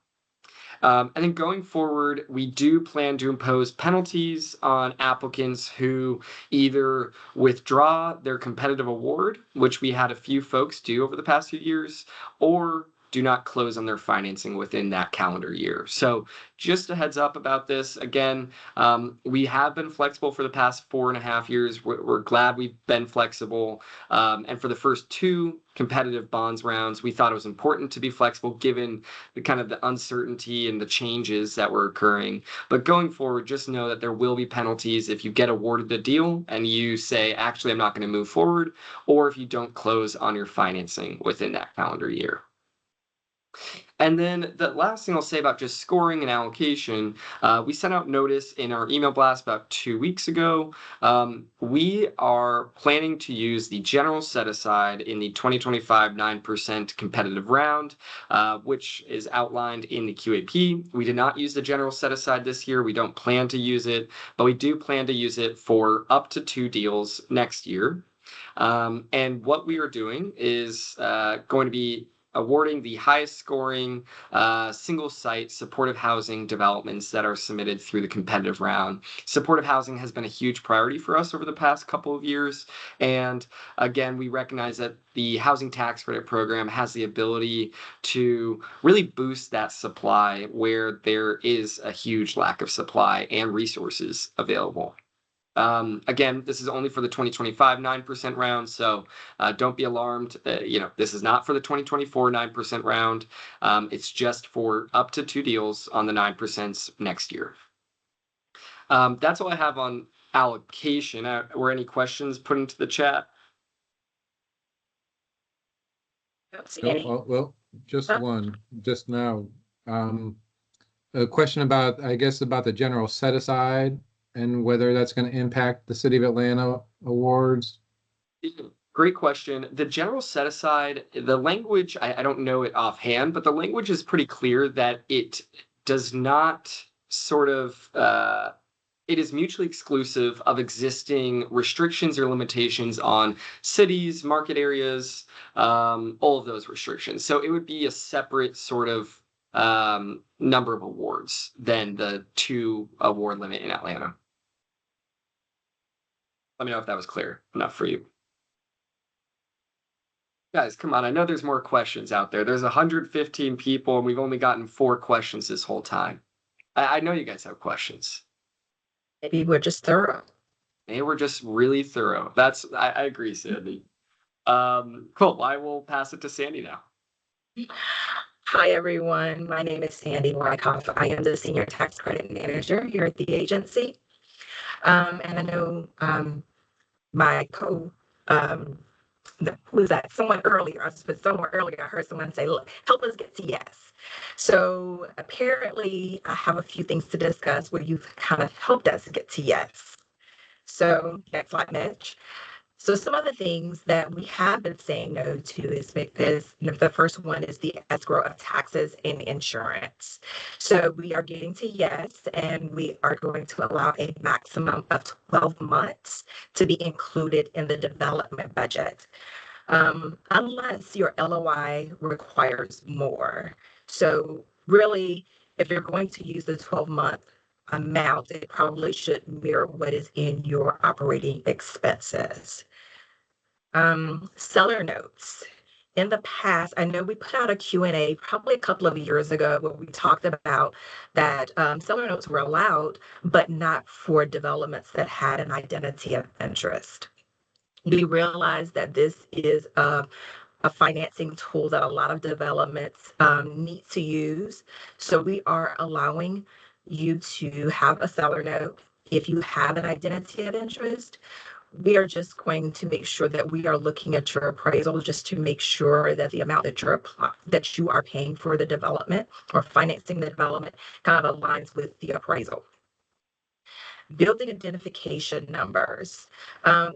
And then going forward, we do plan to impose penalties on applicants who either withdraw their competitive award, which we had a few folks do over the past few years, or do not close on their financing within that calendar year. So just a heads up about this. Again, we have been flexible for the past 4.5 years. We're glad we've been flexible. And for the first 2 competitive bonds rounds, we thought it was important to be flexible given the kind of the uncertainty and the changes that were occurring. But going forward, just know that there will be penalties if you get awarded the deal and you say, actually, I'm not going to move forward, or if you don't close on your financing within that calendar year. And then the last thing I'll say about just scoring and allocation, we sent out notice in our email blast about 2 weeks ago. We are planning to use the general set aside in the 2025 9% competitive round, which is outlined in the QAP. We did not use the general set aside this year. We don't plan to use it, but we do plan to use it for up to 2 deals next year. And what we are doing is going to be awarding the highest scoring single site supportive housing developments that are submitted through the competitive round. Supportive housing has been a huge priority for us over the past couple of years. And again, we recognize that the housing tax credit program has the ability to really boost that supply where there is a huge lack of supply and resources available. Again, this is only for the 2025 9% round, so don't be alarmed. This is not for the 2024 9% round. It's just for up to 2 deals on the 9% next year. That's all I have on allocation. Were any questions put into the chat? Well, just one, just now. A question about, I guess, about the general set aside and whether that's going to impact the City of Atlanta awards. Great question. The general set aside, the language, I don't know it offhand, but the language is pretty clear that it does not sort of, it is mutually exclusive of existing restrictions or limitations on cities, market areas, all of those restrictions. So it would be a separate sort of number of awards than the 2 award limit in Atlanta. Let me know if that was clear enough for you. Guys, come on. I know there's more questions out there. There's 115 people and we've only gotten 4 questions this whole time. I know you guys have questions. Maybe we're just thorough. Maybe we're just really thorough. I agree, Sandy. Cool. I will pass it to Sandy now. Hi, everyone. My name is Sandy Wyckoff. I am the Senior Tax Credit Manager here at the agency. And I know my was that someone earlier, somewhere earlier, I heard someone say, look, help us get to yes. So apparently I have a few things to discuss where you've kind of helped us get to yes. So next slide, Mitch. So some of the things that we have been saying no to is because the first one is the escrow of taxes and insurance. So we are getting to yes, and we are going to allow a maximum of 12 months to be included in the development budget, unless your LOI requires more. So really, if you're going to use the 12-month amount, it probably should mirror what is in your operating expenses. Seller notes. In the past, I know we put out a Q&A probably a couple of years ago where we talked about that seller notes were allowed, but not for developments that had an identity of interest. We realized that this is a financing tool that a lot of developments need to use. So we are allowing you to have a seller note if you have an identity of interest. We are just going to make sure that we are looking at your appraisal just to make sure that the amount that you are paying for the development or financing the development kind of aligns with the appraisal. building identification numbers.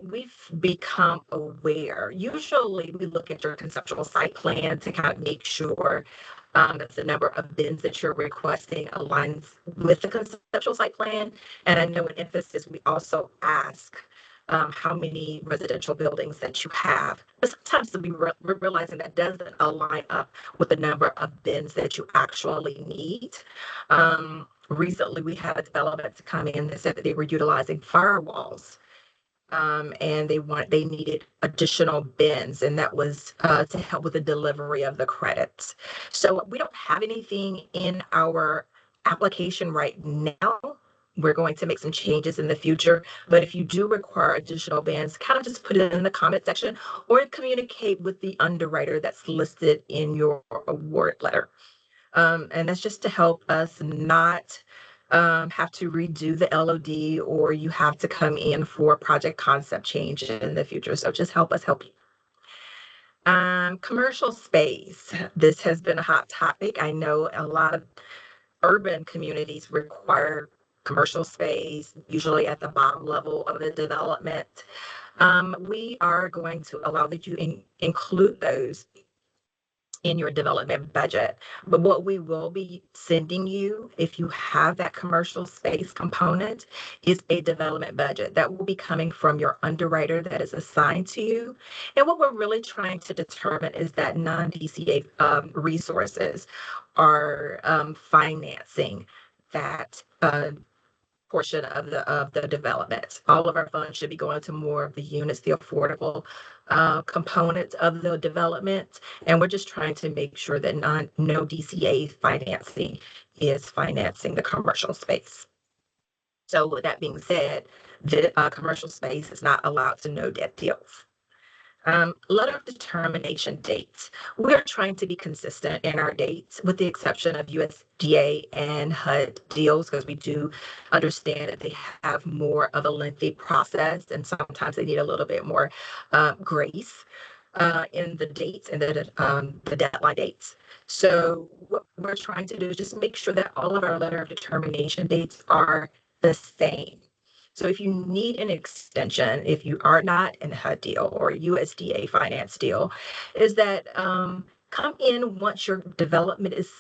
We've become aware. Usually we look at your conceptual site plan to kind of make sure that the number of bins that you're requesting aligns with the conceptual site plan. And I know in emphasis, we also ask how many residential buildings that you have. But sometimes we're realizing that doesn't align up with the number of bins that you actually need. Recently, we had a development to come in that said that they were utilizing firewalls, and they needed additional bins, and that was to help with the delivery of the credits. So we don't have anything in our application right now. We're going to make some changes in the future, but if you do require additional bins, kind of just put it in the comment section or communicate with the underwriter that's listed in your award letter. And that's just to help us not have to redo the LOD, or you have to come in for project concept change in the future. So just help us help you. Commercial space. This has been a hot topic. I know a lot of urban communities require commercial space, usually at the bottom level of the development. We are going to allow that you include those in your development budget. But what we will be sending you, if you have that commercial space component, is a development budget that will be coming from your underwriter that is assigned to you. And what we're really trying to determine is that non-DCA resources are financing that portion of the development. All of our funds should be going to more of the units, the affordable component of the development, and we're just trying to make sure that no DCA financing is financing the commercial space. So with that being said, the commercial space is not allowed to no debt deals. Letter of determination dates. We're trying to be consistent in our dates, with the exception of USDA and HUD deals, because we do understand that they have more of a lengthy process, and sometimes they need a little bit more grace in the dates and the deadline dates. So what we're trying to do is just make sure that all of our letter of determination dates are the same. So if you need an extension, if you are not in a HUD deal or USDA finance deal, is that come in once your development is,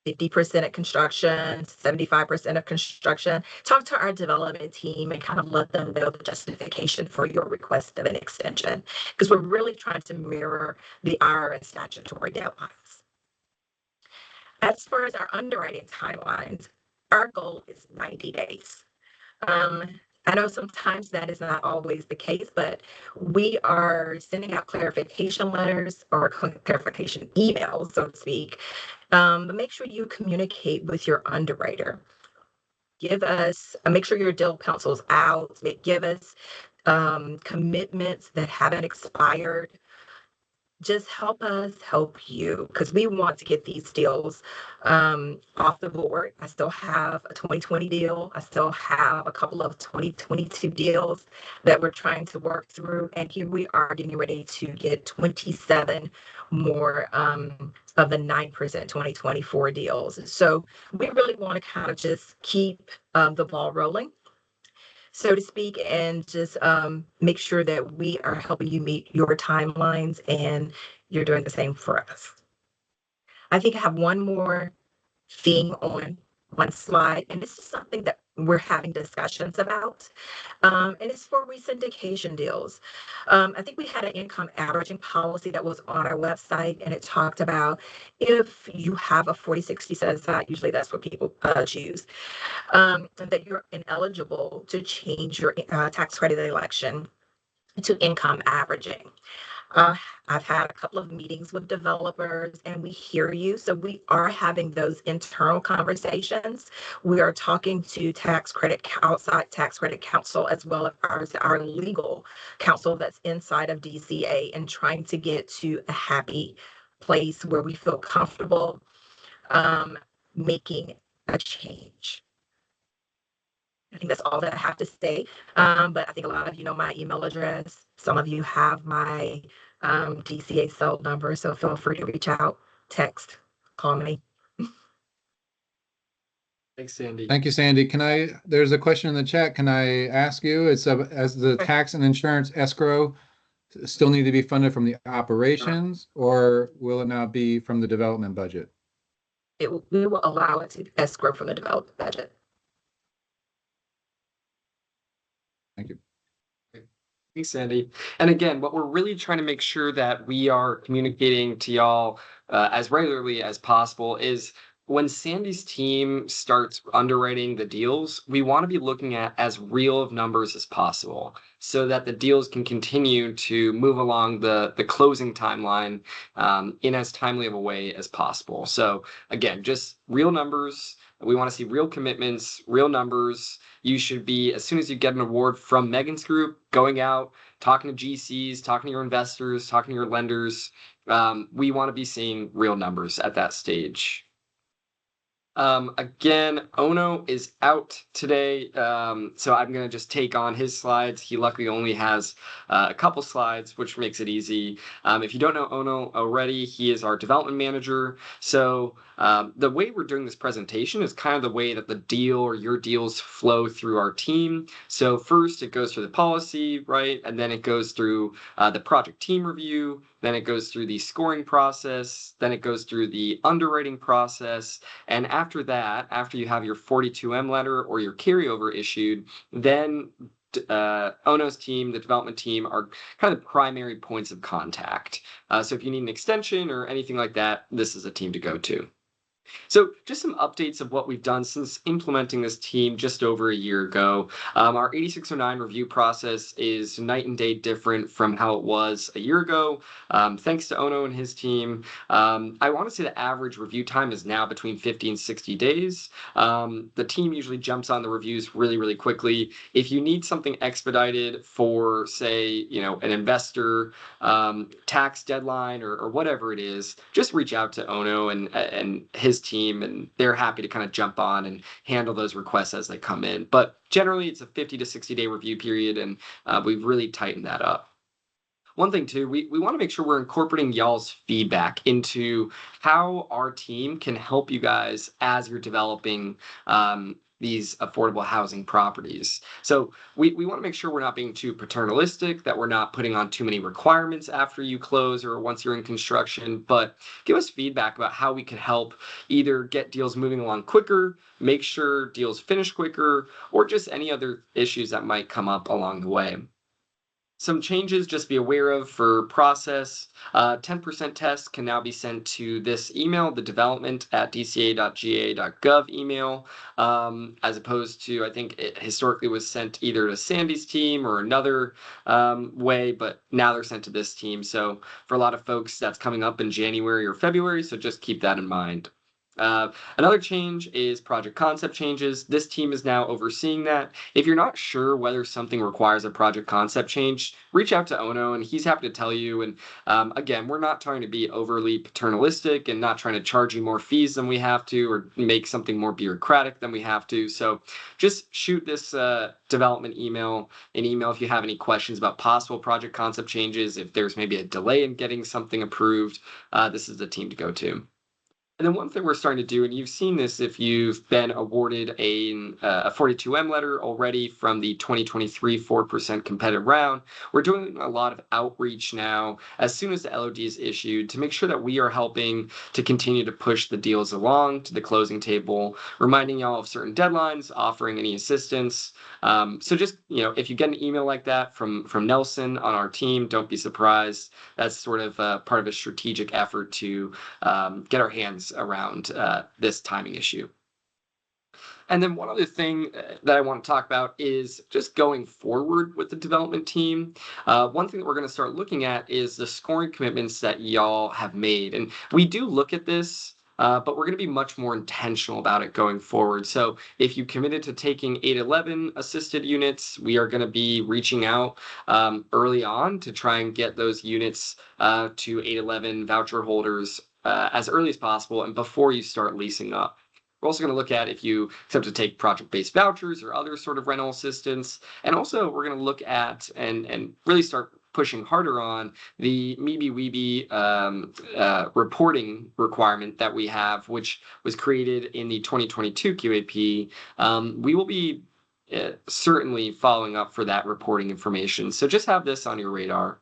50% of construction, 75% of construction. Talk to our development team and kind of let them know the justification for your request of an extension, because we're really trying to mirror the IRS statutory deadlines. As far as our underwriting timelines, our goal is 90 days. I know sometimes that is not always the case, but we are sending out clarification letters or clarification emails, so to speak. But make sure you communicate with your underwriter. Make sure your deal counsel's out. Give us commitments that haven't expired. Just help us help you, because we want to get these deals off the board. I still have a 2020 deal. I still have a couple of 2022 deals that we're trying to work through. And here we are getting ready to get 27 more of the 9% 2024 deals. So we really want to kind of just keep the ball rolling, so to speak, and just make sure that we are helping you meet your timelines and you're doing the same for us. I think I have one more thing on one slide, and this is something that we're having discussions about, and it's for resyndication deals. I think we had an income averaging policy that was on our website, and it talked about if you have a 40/60 set aside, usually that's what people choose, that you're ineligible to change your tax credit election to income averaging. I've had a couple of meetings with developers, and we hear you. So we are having those internal conversations. We are talking to outside tax credit counsel, as well as our legal counsel that's inside of DCA, and trying to get to a happy place where we feel comfortable making a change. I think that's all that I have to say. But I think a lot of you know my email address. Some of you have my DCA cell number, so feel free to reach out, text, call me. Thanks, Sandy. Thank you, Sandy. There's a question in the chat. Can I ask you, as the tax and insurance escrow still need to be funded from the operations, or will it now be from the development budget? We will allow it to escrow from the development budget. Thank you. Thanks, Sandy. And again, what we're really trying to make sure that we are communicating to y'all as regularly as possible is when Sandy's team starts underwriting the deals, we want to be looking at as real of numbers as possible so that the deals can continue to move along the closing timeline in as timely of a way as possible. So again, just real numbers. We want to see real commitments, real numbers. You should be, as soon as you get an award from Megan's group, going out, talking to GCs, talking to your investors, talking to your lenders. We want to be seeing real numbers at that stage. Again, Ono is out today, so I'm going to just take on his slides. He luckily only has a couple slides, which makes it easy. If you don't know Ono already, he is our development manager. So the way we're doing this presentation is kind of the way that the deal or your deals flow through our team. So first it goes through the policy, right? And then it goes through the project team review. Then it goes through the scoring process. Then it goes through the underwriting process. And after that, after you have your 42M letter or your carryover issued, then Ono's team, the development team, are kind of the primary points of contact. So if you need an extension or anything like that, this is a team to go to. So just some updates of what we've done since implementing this team just over a year ago. Our 8609 review process is night and day different from how it was a year ago. Thanks to Ono and his team. I want to say the average review time is now between 50 and 60 days. The team usually jumps on the reviews really, really quickly. If you need something expedited for, say, an investor tax deadline or whatever it is, just reach out to Ono and his team, and they're happy to kind of jump on and handle those requests as they come in. But generally, it's a 50 to 60-day review period, and we've really tightened that up. One thing too, we want to make sure we're incorporating y'all's feedback into how our team can help you guys as you're developing these affordable housing properties. So we want to make sure we're not being too paternalistic, that we're not putting on too many requirements after you close or once you're in construction, but give us feedback about how we can help either get deals moving along quicker, make sure deals finish quicker, or just any other issues that might come up along the way. Some changes just be aware of for process. 10% tests can now be sent to this email, the development@dca.ga.gov email, as opposed to, I think it historically was sent either to Sandy's team or another way, but now they're sent to this team. So for a lot of folks, that's coming up in January or February, so just keep that in mind. Another change is project concept changes. This team is now overseeing that. If you're not sure whether something requires a project concept change, reach out to Ono and he's happy to tell you. And again, we're not trying to be overly paternalistic and not trying to charge you more fees than we have to or make something more bureaucratic than we have to. So just shoot this development email, an email if you have any questions about possible project concept changes. If there's maybe a delay in getting something approved, this is the team to go to. And then one thing we're starting to do, and you've seen this if you've been awarded a 42M letter already from the 2023 4% competitive round, we're doing a lot of outreach now as soon as the LOD is issued to make sure that we are helping to continue to push the deals along to the closing table, reminding y'all of certain deadlines, offering any assistance. So just, if you get an email like that from Nelson on our team, don't be surprised. That's sort of part of a strategic effort to get our hands around this timing issue. And then one other thing that I want to talk about is just going forward with the development team. One thing that we're going to start looking at is the scoring commitments that y'all have made. And we do look at this, but we're going to be much more intentional about it going forward. So if you committed to taking 811 assisted units, we are going to be reaching out early on to try and get those units to 811 voucher holders as early as possible and before you start leasing up. We're also going to look at if you accept to take project-based vouchers or other sort of rental assistance. And also we're going to look at and really start pushing harder on the MeeBee Weeby reporting requirement that we have, which was created in the 2022 QAP. We will be certainly following up for that reporting information. So just have this on your radar.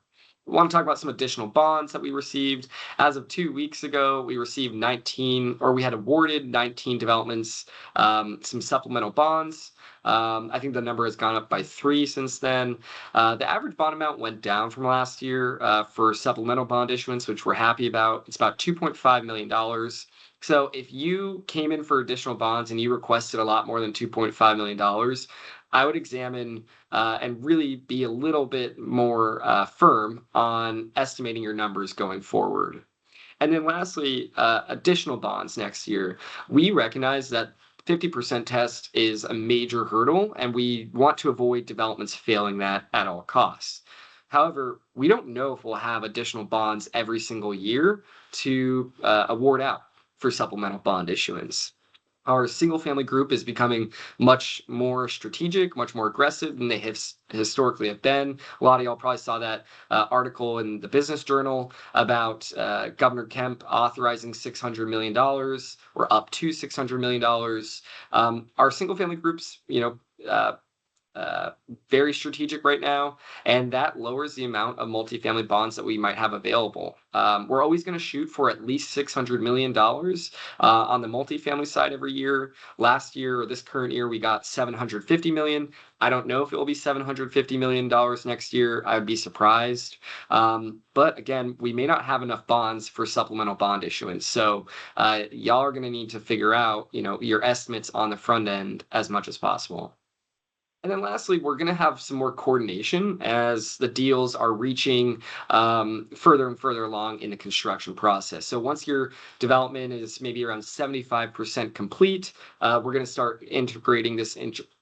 I want to talk about some additional bonds that we received. As of 2 weeks ago, we received 19, or we had awarded 19 developments, some supplemental bonds. I think the number has gone up by 3 since then. The average bond amount went down from last year for supplemental bond issuance, which we're happy about. It's about $2.5 million. So if you came in for additional bonds and you requested a lot more than $2.5 million, I would examine and really be a little bit more firm on estimating your numbers going forward. And then lastly, additional bonds next year. We recognize that 50% test is a major hurdle, and we want to avoid developments failing that at all costs. However, we don't know if we'll have additional bonds every single year to award out for supplemental bond issuance. Our single family group is becoming much more strategic, much more aggressive than they have historically have been. A lot of y'all probably saw that article in the Business Journal about Governor Kemp authorizing $600 million or up to $600 million. Our single family groups, very strategic right now, and that lowers the amount of multifamily bonds that we might have available. We're always going to shoot for at least $600 million on the multifamily side every year. Last year, or this current year, we got $750 million. I don't know if it will be $750 million next year. I would be surprised. But again, we may not have enough bonds for supplemental bond issuance. So y'all are going to need to figure out, your estimates on the front end as much as possible. And then lastly, we're going to have some more coordination as the deals are reaching further and further along in the construction process. So once your development is maybe around 75% complete, we're going to start integrating this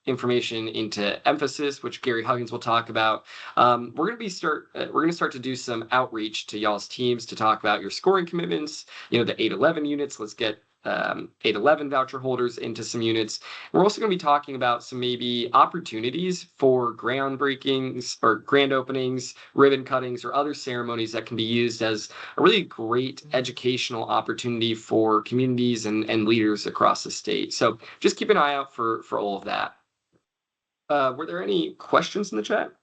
information into emphasis, which Gary Huggins will talk about. We're going to start to do some outreach to y'all's teams to talk about your scoring commitments. The 811 units. Let's get 811 voucher holders into some units. We're also going to be talking about some maybe opportunities for groundbreakings or grand openings, ribbon cuttings, or other ceremonies that can be used as a really great educational opportunity for communities and leaders across the state. So just keep an eye out for all of that. Were there any questions in the chat?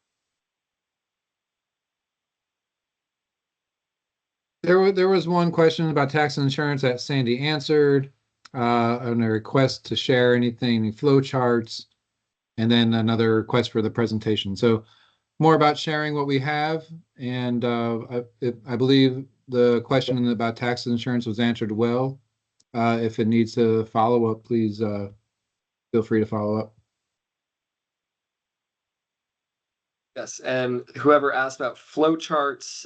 There was one question about tax and insurance that Sandy answered, and a request to share anything, flow charts, and then another request for the presentation. So more about sharing what we have, and I believe the question about tax and insurance was answered well. If it needs to follow up, please feel free to follow up. Yes, and whoever asked about flow charts,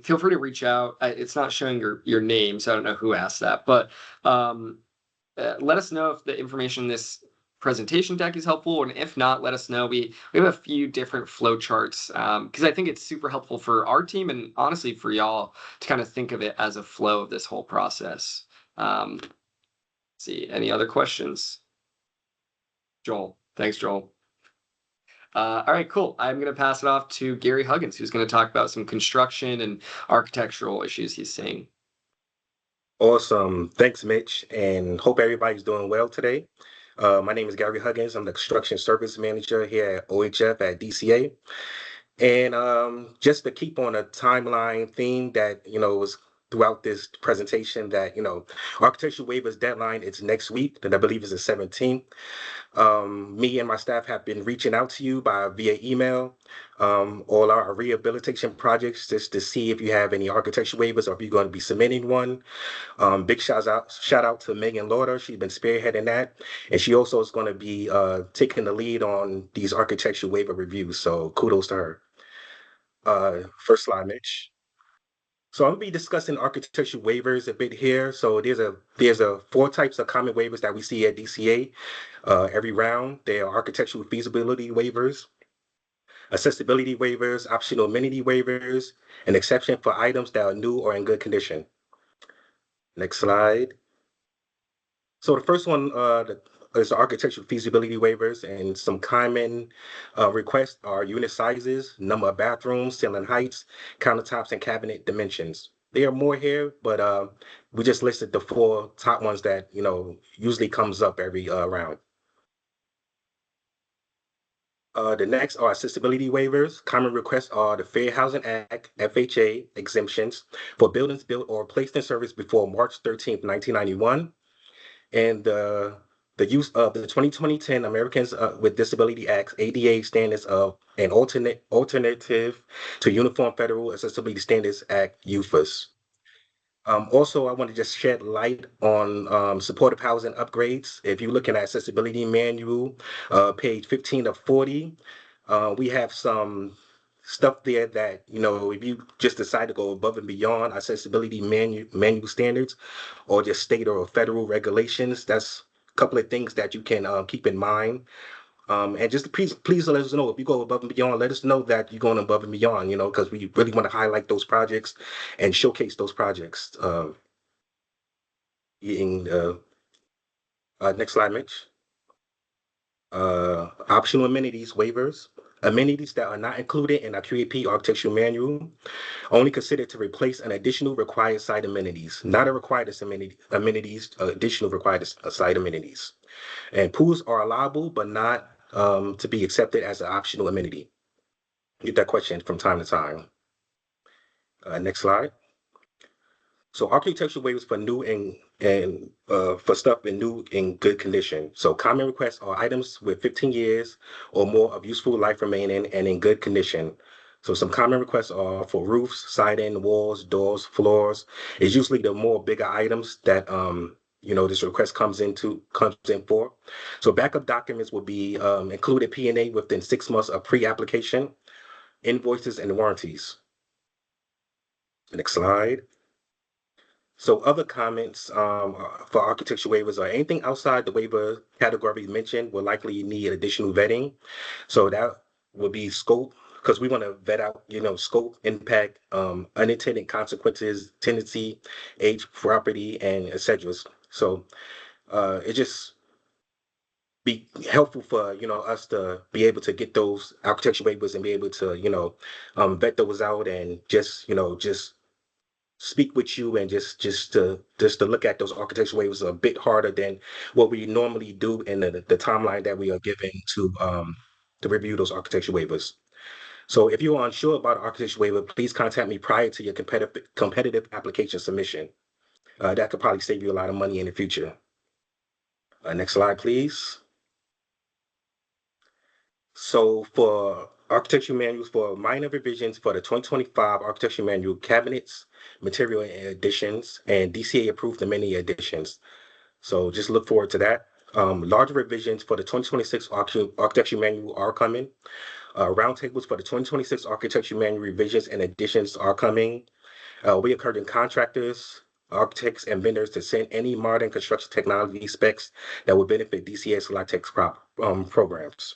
feel free to reach out. It's not showing your name, so I don't know who asked that, but let us know if the information in this presentation deck is helpful, and if not, let us know. We have a few different flow charts because I think it's super helpful for our team and honestly for y'all to kind of think of it as a flow of this whole process. Let's see, any other questions? Joel, thanks, Joel. All right, cool. I'm going to pass it off to Gary Huggins, who's going to talk about some construction and architectural issues he's seeing. Awesome. Thanks, Mitch, and hope everybody's doing well today. My name is Gary Huggins. I'm the construction service manager here at OHF at DCA. And just to keep on a timeline theme that, was throughout this presentation, that, architectural waivers deadline is next week, that I believe is the 17th. Me and my staff have been reaching out to you via email, all our rehabilitation projects, just to see if you have any architecture waivers or if you're going to be submitting one. Big shout out to Megan Lauder. She's been spearheading that, and she also is going to be taking the lead on these architecture waiver reviews. So kudos to her. First slide, Mitch. So I'm gonna be discussing architecture waivers a bit here. So there's 4 types of common waivers that we see at DCA every round. There are architectural feasibility waivers, accessibility waivers, optional amenity waivers, an exception for items that are new or in good condition. Next slide. So the first one, the is architectural feasibility waivers, and some common requests are unit sizes, number of bathrooms, ceiling heights, countertops, and cabinet dimensions. There are more here, but we just listed the 4 top ones that usually comes up every round. The next are accessibility waivers. Common requests are the Fair Housing Act, FHA exemptions for buildings built or placed in service before March 13th, 1991, and the use of the 2010 Americans with Disability Act, ADA standards of an alternative to Uniform Federal Accessibility Standards Act, UFAS. Also, I want to just shed light on supportive housing upgrades. If you're looking at accessibility manual, page 15 of 40, we have some stuff there that, if you just decide to go above and beyond accessibility manual standards or just state or federal regulations, that's a couple of things that you can keep in mind. And just please let us know if you go above and beyond. Let us know that you're going above and beyond, because we really want to highlight those projects and showcase those projects. In next slide, Mitch. Optional amenities waivers. Amenities that are not included in our QAP architectural manual, only considered to replace an additional required site amenities, not a required amenities, additional required site amenities. And pools are allowable, but not to be accepted as an optional amenity. Get that question from time to time. Next slide. So architectural waivers for new and for stuff in new in good condition. So common requests are items with 15 years or more of useful life remaining and in good condition. So some common requests are for roofs, siding, walls, doors, floors. It's usually the more bigger items that this request comes in for. So backup documents will be included P&A within 6 months of pre-application, invoices, and warranties. Next slide. So other comments for architecture waivers are anything outside the waiver category mentioned will likely need additional vetting. So that would be scope, because we want to vet out, scope, impact, unintended consequences, tendency, age, property, and etc. So it just be helpful for us to be able to get those architecture waivers and be able to vet those out and just speak with you and just to look at those architectural waivers a bit harder than what we normally do in the timeline that we are given to review those architectural waivers. So if you are unsure about architecture waiver, please contact me prior to your competitive application submission. That could probably save you a lot of money in the future. Next slide, please. So for architecture manuals for minor revisions for the 2025 architecture manual cabinets, material additions, and DCA approved the many additions. So just look forward to that. Larger revisions for the 2026 architecture manual are coming. Roundtables for the 2026 architecture manual revisions and additions are coming. We encourage contractors, architects, and vendors to send any modern construction technology specs that would benefit DCA's LaTeX programs.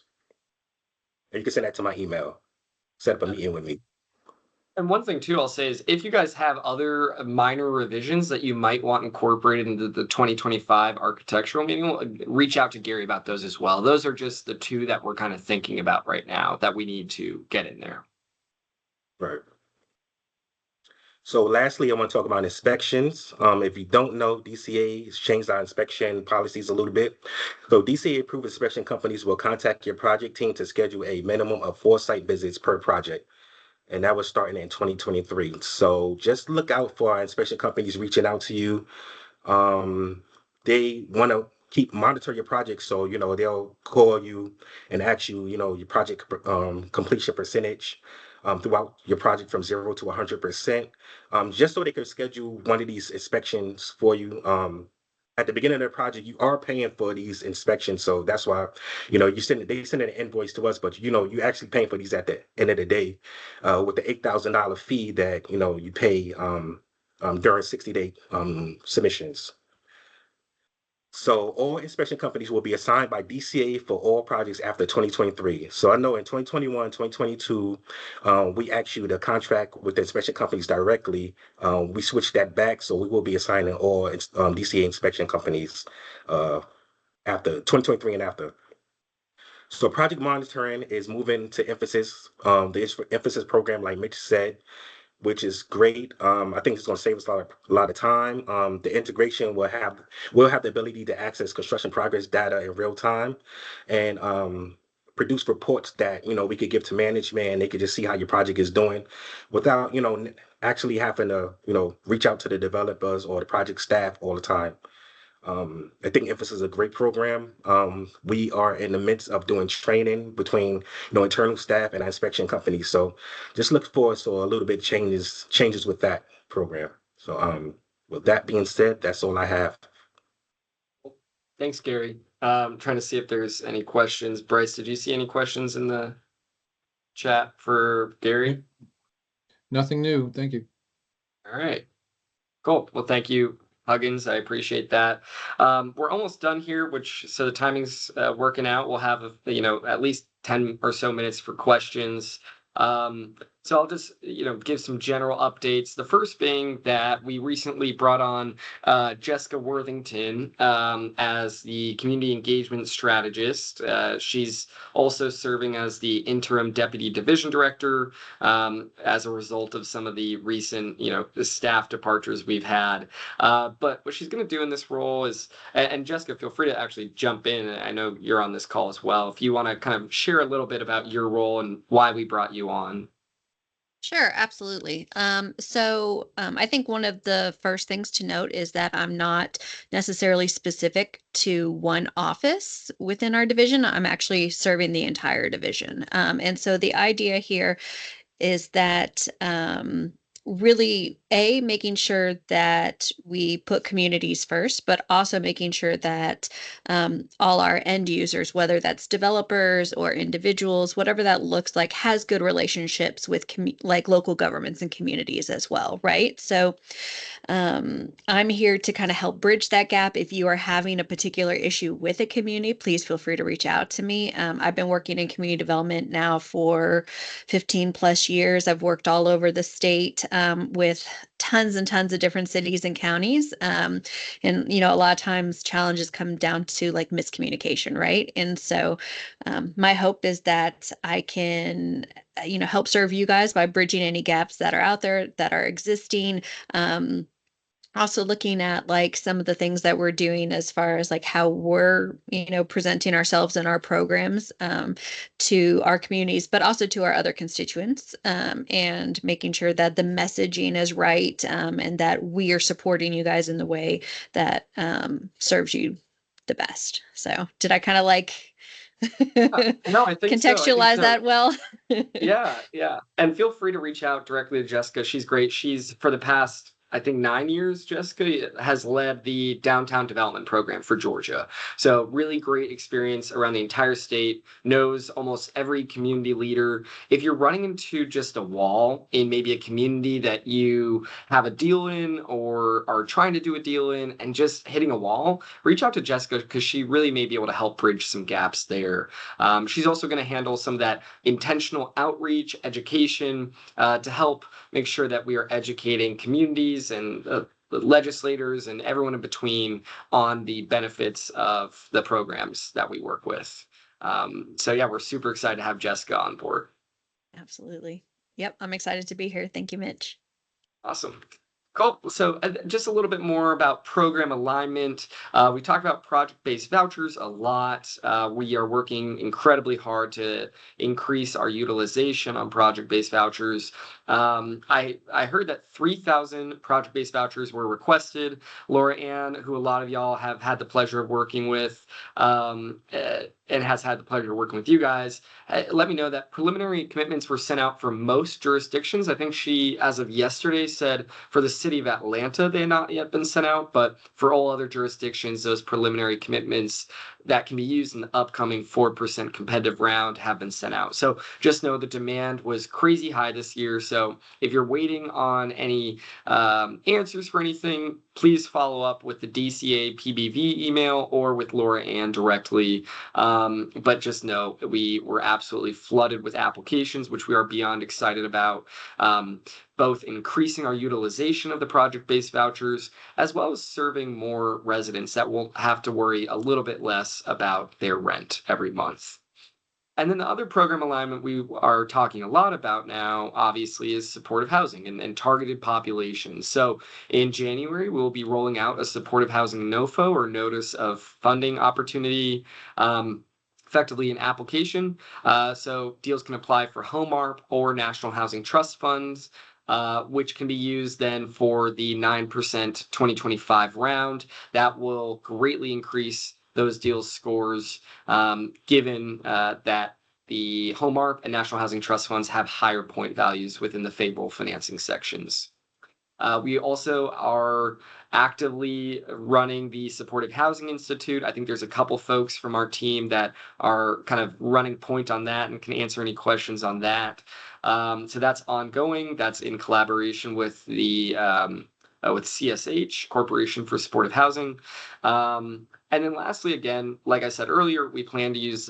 And you can send that to my email. Set up a meeting with me. And one thing too, I'll say is if you guys have other minor revisions that you might want incorporated into the 2025 architectural manual, reach out to Gary about those as well. Those are just the 2 that we're kind of thinking about right now that we need to get in there. Right. So lastly, I want to talk about inspections. If you don't know, DCA has changed our inspection policies a little bit. So DCA approved inspection companies will contact your project team to schedule a minimum of 4 site visits per project. And that was starting in 2023. So just look out for our inspection companies reaching out to you. They want to monitor your project. So, they'll call you and ask you, your project completion percentage throughout your project from 0 to 100%, just so they can schedule one of these inspections for you. At the beginning of the project, you are paying for these inspections. So that's why, they send an invoice to us, but, you actually paying for these at the end of the day with the $8,000 fee that, you pay during 60-day submissions. So all inspection companies will be assigned by DCA for all projects after 2023. So I know in 2021, 2022, we actually the contract with the inspection companies directly. We switched that back, so we will be assigning all DCA inspection companies after 2023 and after. So project monitoring is moving to emphasis, the emphasis program, like Mitch said, which is great. I think it's going to save us a lot of time. The integration will have the ability to access construction progress data in real time, and produce reports that we could give to management, and they could just see how your project is doing, without actually having to reach out to the developers or the project staff all the time. I think Emphasis is a great program. We are in the midst of doing training between internal staff and inspection companies. So just look for a little bit changes with that program. So with that being said, that's all I have. Thanks, Gary. Trying to see if there's any questions. Bryce, did you see any questions in the chat for Gary? Nothing new. Thank you. All right. Cool. Well, thank you, Huggins. I appreciate that. We're almost done here, so the timing's working out. We'll have at least 10 or so minutes for questions. So I'll just give some general updates. The first being that we recently brought on Jessica Worthington as the community engagement strategist. She's also serving as the interim deputy division director as a result of some of the recent the staff departures we've had. But what she's going to do in this role is, and Jessica, feel free to actually jump in. I know you're on this call as well. If you want to kind of share a little bit about your role and why we brought you on. Sure, absolutely. I think one of the first things to note is that I'm not necessarily specific to one office within our division. I'm actually serving the entire division. And so the idea here is that really making sure that we put communities first, but also making sure that all our end users, whether that's developers or individuals, whatever that looks like, has good relationships with like local governments and communities as well, right? So I'm here to kind of help bridge that gap. If you are having a particular issue with a community, please feel free to reach out to me. I've been working in community development now for 15 plus years. I've worked all over the state with tons and tons of different cities and counties. And, a lot of times challenges come down to like miscommunication, right? And so my hope is that I can, help serve you guys by bridging any gaps that are out there that are existing. Also looking at like some of the things that we're doing as far as like how we're presenting ourselves and our programs to our communities, but also to our other constituents, and making sure that the messaging is right, and that we are supporting you guys in the way that serves you the best. So did I kind of like no, I think contextualize that well? Yeah. And feel free to reach out directly to Jessica. She's great. She's, for the past, I think 9 years, Jessica has led the downtown development program for Georgia. So really great experience around the entire state, knows almost every community leader. If you're running into just a wall in maybe a community that you have a deal in or are trying to do a deal in and just hitting a wall, reach out to Jessica because she really may be able to help bridge some gaps there. She's also going to handle some of that intentional outreach, education, to help make sure that we are educating communities and the legislators and everyone in between on the benefits of the programs that we work with. So yeah, we're super excited to have Jessica on board. Absolutely. Yep. I'm excited to be here. Thank you, Mitch. Awesome. Cool. So just a little bit more about program alignment. We talked about project-based vouchers a lot. We are working incredibly hard to increase our utilization on project-based vouchers. I heard that 3,000 project-based vouchers were requested. Laura Ann, who a lot of y'all have had the pleasure of working with, and has had the pleasure of working with you guys, let me know that preliminary commitments were sent out for most jurisdictions. I think she, as of yesterday, said for the city of Atlanta, they had not yet been sent out, but for all other jurisdictions, those preliminary commitments that can be used in the upcoming 4% competitive round have been sent out. So just know the demand was crazy high this year. So if you're waiting on any answers for anything, please follow up with the DCA PBV email or with Laura Ann directly. But just know we were absolutely flooded with applications, which we are beyond excited about. both increasing our utilization of the project-based vouchers, as well as serving more residents that will have to worry a little bit less about their rent every month. And then the other program alignment we are talking a lot about now, obviously, is supportive housing and targeted populations. So in January, we'll be rolling out a supportive housing NOFO, or Notice of Funding Opportunity, effectively an application. So deals can apply for Home ARP or National Housing Trust funds, which can be used then for the 9% 2025 round. That will greatly increase those deals scores, given that the Home ARP and National Housing Trust funds have higher point values within the favorable financing sections. We also are actively running the Supportive Housing Institute. I think there's a couple folks from our team that are kind of running point on that and can answer any questions on that. So that's ongoing. That's in collaboration with the with CSH, Corporation for Supportive Housing. And then lastly, again, like I said earlier, we plan to use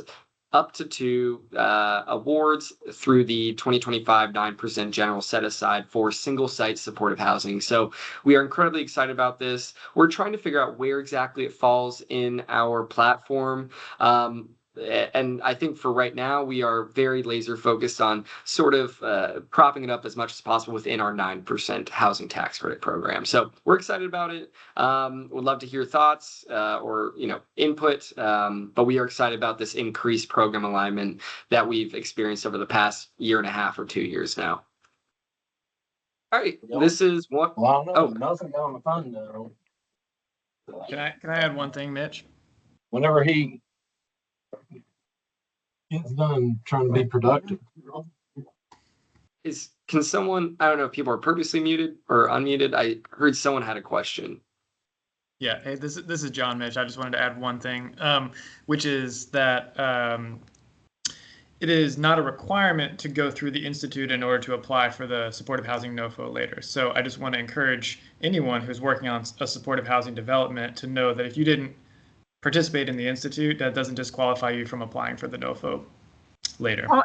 up to 2 awards through the 2025 9% general set aside for single site supportive housing. So we are incredibly excited about this. We're trying to figure out where exactly it falls in our platform. And I think for right now, we are very laser focused on sort of propping it up as much as possible within our 9% housing tax credit program. So we're excited about it. Would love to hear thoughts or input, but we are excited about this increased program alignment that we've experienced over the past 1.5 or 2 years now. All right, this is what. Well, I don't know. Nothing on the fund now. Can I add one thing, Mitch? Whenever he gets done trying to be productive. Can someone, I don't know if people are purposely muted or unmuted. I heard someone had a question. Yeah, hey, this is John, Mitch. I just wanted to add one thing, which is that it is not a requirement to go through the Institute in order to apply for the supportive housing NOFO later. So I just want to encourage anyone who's working on a supportive housing development to know that if you didn't participate in the Institute, that doesn't disqualify you from applying for the NOFO later. Well,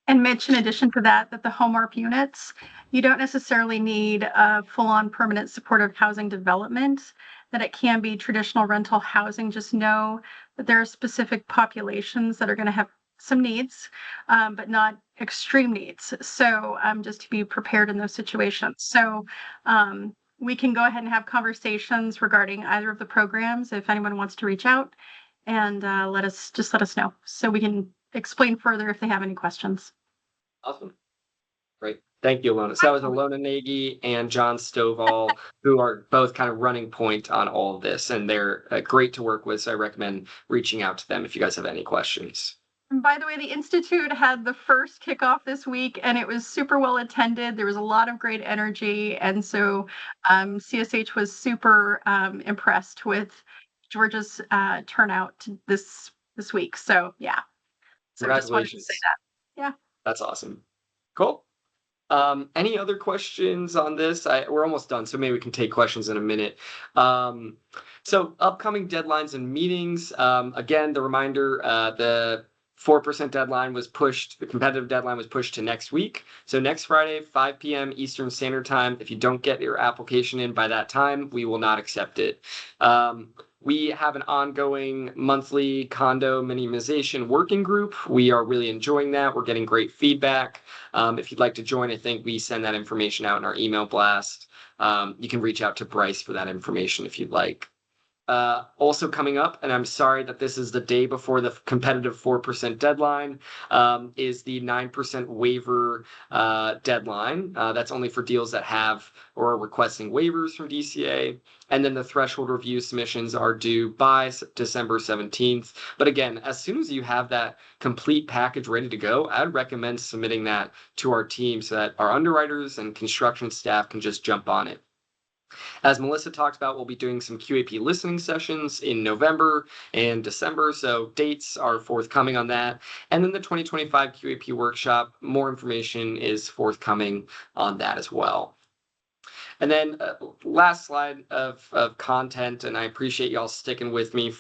and Mitch, in addition to that the Home ARP units, you don't necessarily need a full-on permanent supportive housing development, that it can be traditional rental housing. Just know that there are specific populations that are going to have some needs, but not extreme needs. So just to be prepared in those situations. So we can go ahead and have conversations regarding either of the programs if anyone wants to reach out and let us know so we can explain further if they have any questions. Awesome. Great. Thank you, Alona. So that was Alona Nagy and John Stovall, who are both kind of running point on all of this, and they're great to work with. So I recommend reaching out to them if you guys have any questions. And by the way, the Institute had the first kickoff this week, and it was super well attended. There was a lot of great energy. And so CSH was super impressed with Georgia's turnout this week. So, yeah. So just wanted to say that. Yeah. That's awesome. Cool. Any other questions on this? We're almost done, so maybe we can take questions in a minute. So upcoming deadlines and meetings. Again, the reminder, the 4% deadline was pushed, the competitive deadline was pushed to next week. So next Friday, 5 p.m. Eastern Standard Time. If you don't get your application in by that time, we will not accept it. We have an ongoing monthly condo minimization working group. We are really enjoying that. We're getting great feedback. If you'd like to join, I think we send that information out in our email blast. You can reach out to Bryce for that information if you'd like. Also coming up, and I'm sorry that this is the day before the competitive 4% deadline, is the 9% waiver deadline. That's only for deals that have or are requesting waivers from DCA. And then the threshold review submissions are due by December 17th. But again, as soon as you have that complete package ready to go, I'd recommend submitting that to our team so that our underwriters and construction staff can just jump on it. As Melissa talked about, we'll be doing some QAP listening sessions in November and December, so dates are forthcoming on that. And then the 2025 QAP workshop, more information is forthcoming on that as well. And then last slide of content, and I appreciate y'all sticking with me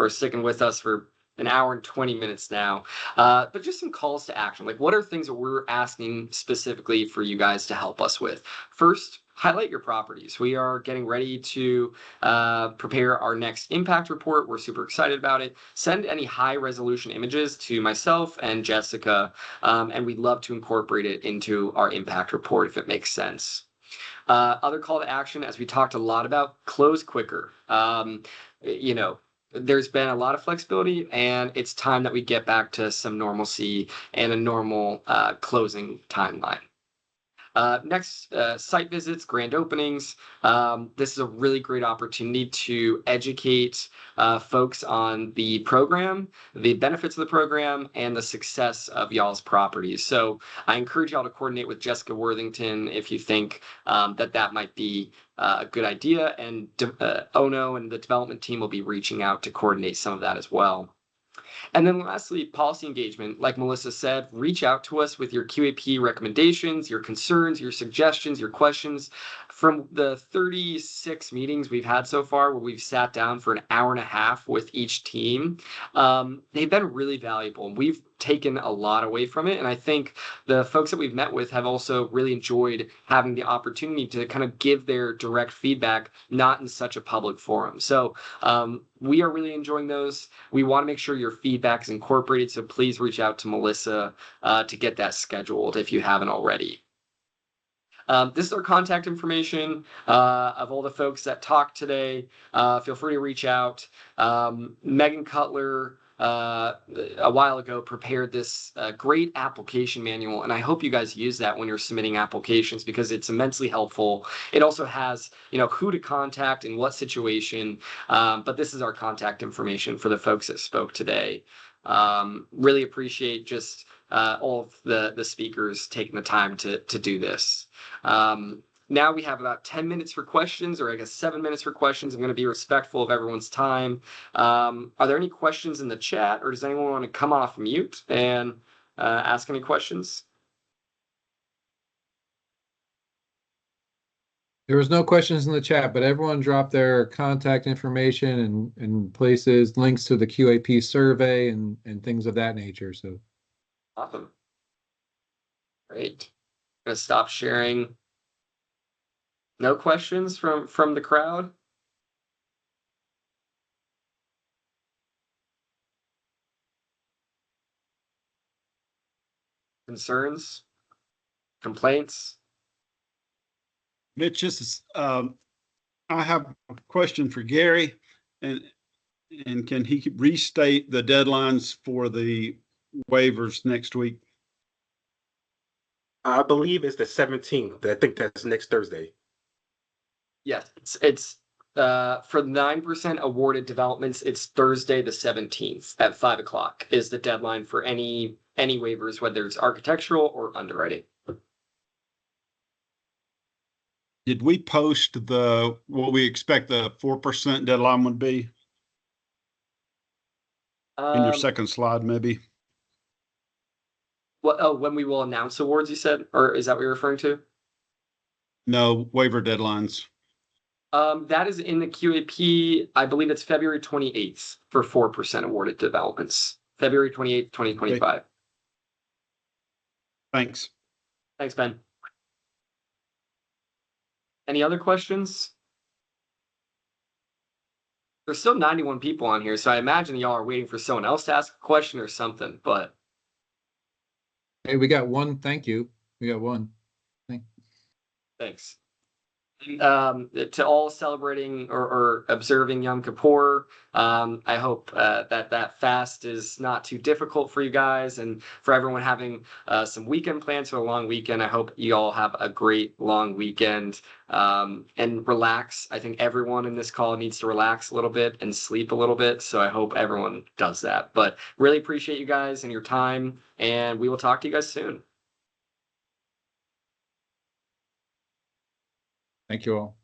sticking with us for an hour and 20 minutes now. But just some calls to action. Like, what are things that we're asking specifically for you guys to help us with? First, highlight your properties. We are getting ready to prepare our next impact report. We're super excited about it. Send any high resolution images to myself and Jessica, and we'd love to incorporate it into our impact report if it makes sense. Other call to action, as we talked a lot about, close quicker. You know, there's been a lot of flexibility, and it's time that we get back to some normalcy and a normal closing timeline. Next, site visits, grand openings. This is a really great opportunity to educate folks on the program, the benefits of the program, and the success of y'all's properties. So I encourage y'all to coordinate with Jessica Worthington if you think that might be a good idea. And Ono and the development team will be reaching out to coordinate some of that as well. And then lastly, policy engagement. Like Melissa said, reach out to us with your QAP recommendations, your concerns, your suggestions, your questions. From the 36 meetings we've had so far, where we've sat down for an hour and a half with each team, they've been really valuable. We've taken a lot away from it. And I think the folks that we've met with have also really enjoyed having the opportunity to kind of give their direct feedback, not in such a public forum. So we are really enjoying those. We want to make sure your feedback is incorporated. So please reach out to Melissa to get that scheduled if you haven't already. This is our contact information of all the folks that talked today. Feel free to reach out. Megan Cutler, a while ago, prepared this great application manual, and I hope you guys use that when you're submitting applications, because it's immensely helpful. It also has, who to contact in what situation, but this is our contact information for the folks that spoke today. Really appreciate just all of the speakers taking the time to do this. Now we have about 10 minutes for questions, or I guess 7 minutes for questions. I'm going to be respectful of everyone's time. Are there any questions in the chat, or does anyone want to come off mute and ask any questions? There was no questions in the chat, but everyone dropped their contact information and places, links to the QAP survey and things of that nature. So awesome. Great. I'm going to stop sharing. No questions from the crowd? Concerns? Complaints? Mitch, this is, I have a question for Gary, and can he restate the deadlines for the waivers next week? I believe it's the 17th. I think that's next Thursday. Yes, it's for 9% awarded developments, it's Thursday the 17th at 5 o'clock is the deadline for any waivers, whether it's architectural or underwriting. Did we post what we expect the 4% deadline would be? In your second slide, maybe. When we will announce awards, you said, or is that what you're referring to? No, waiver deadlines. That is in the QAP. I believe it's February 28th for 4% awarded developments. February 28th, 2025. Okay. Thanks. Thanks, Ben. Any other questions? There's still 91 people on here, so I imagine y'all are waiting for someone else to ask a question or something, but. Hey, we got one. Thank you. We got one. Thanks. To all celebrating or observing Yom Kippur, I hope that fast is not too difficult for you guys, and for everyone having some weekend plans for a long weekend. I hope you all have a great long weekend and relax. I think everyone in this call needs to relax a little bit and sleep a little bit, so I hope everyone does that. But really appreciate you guys and your time, and we will talk to you guys soon. Thank you all.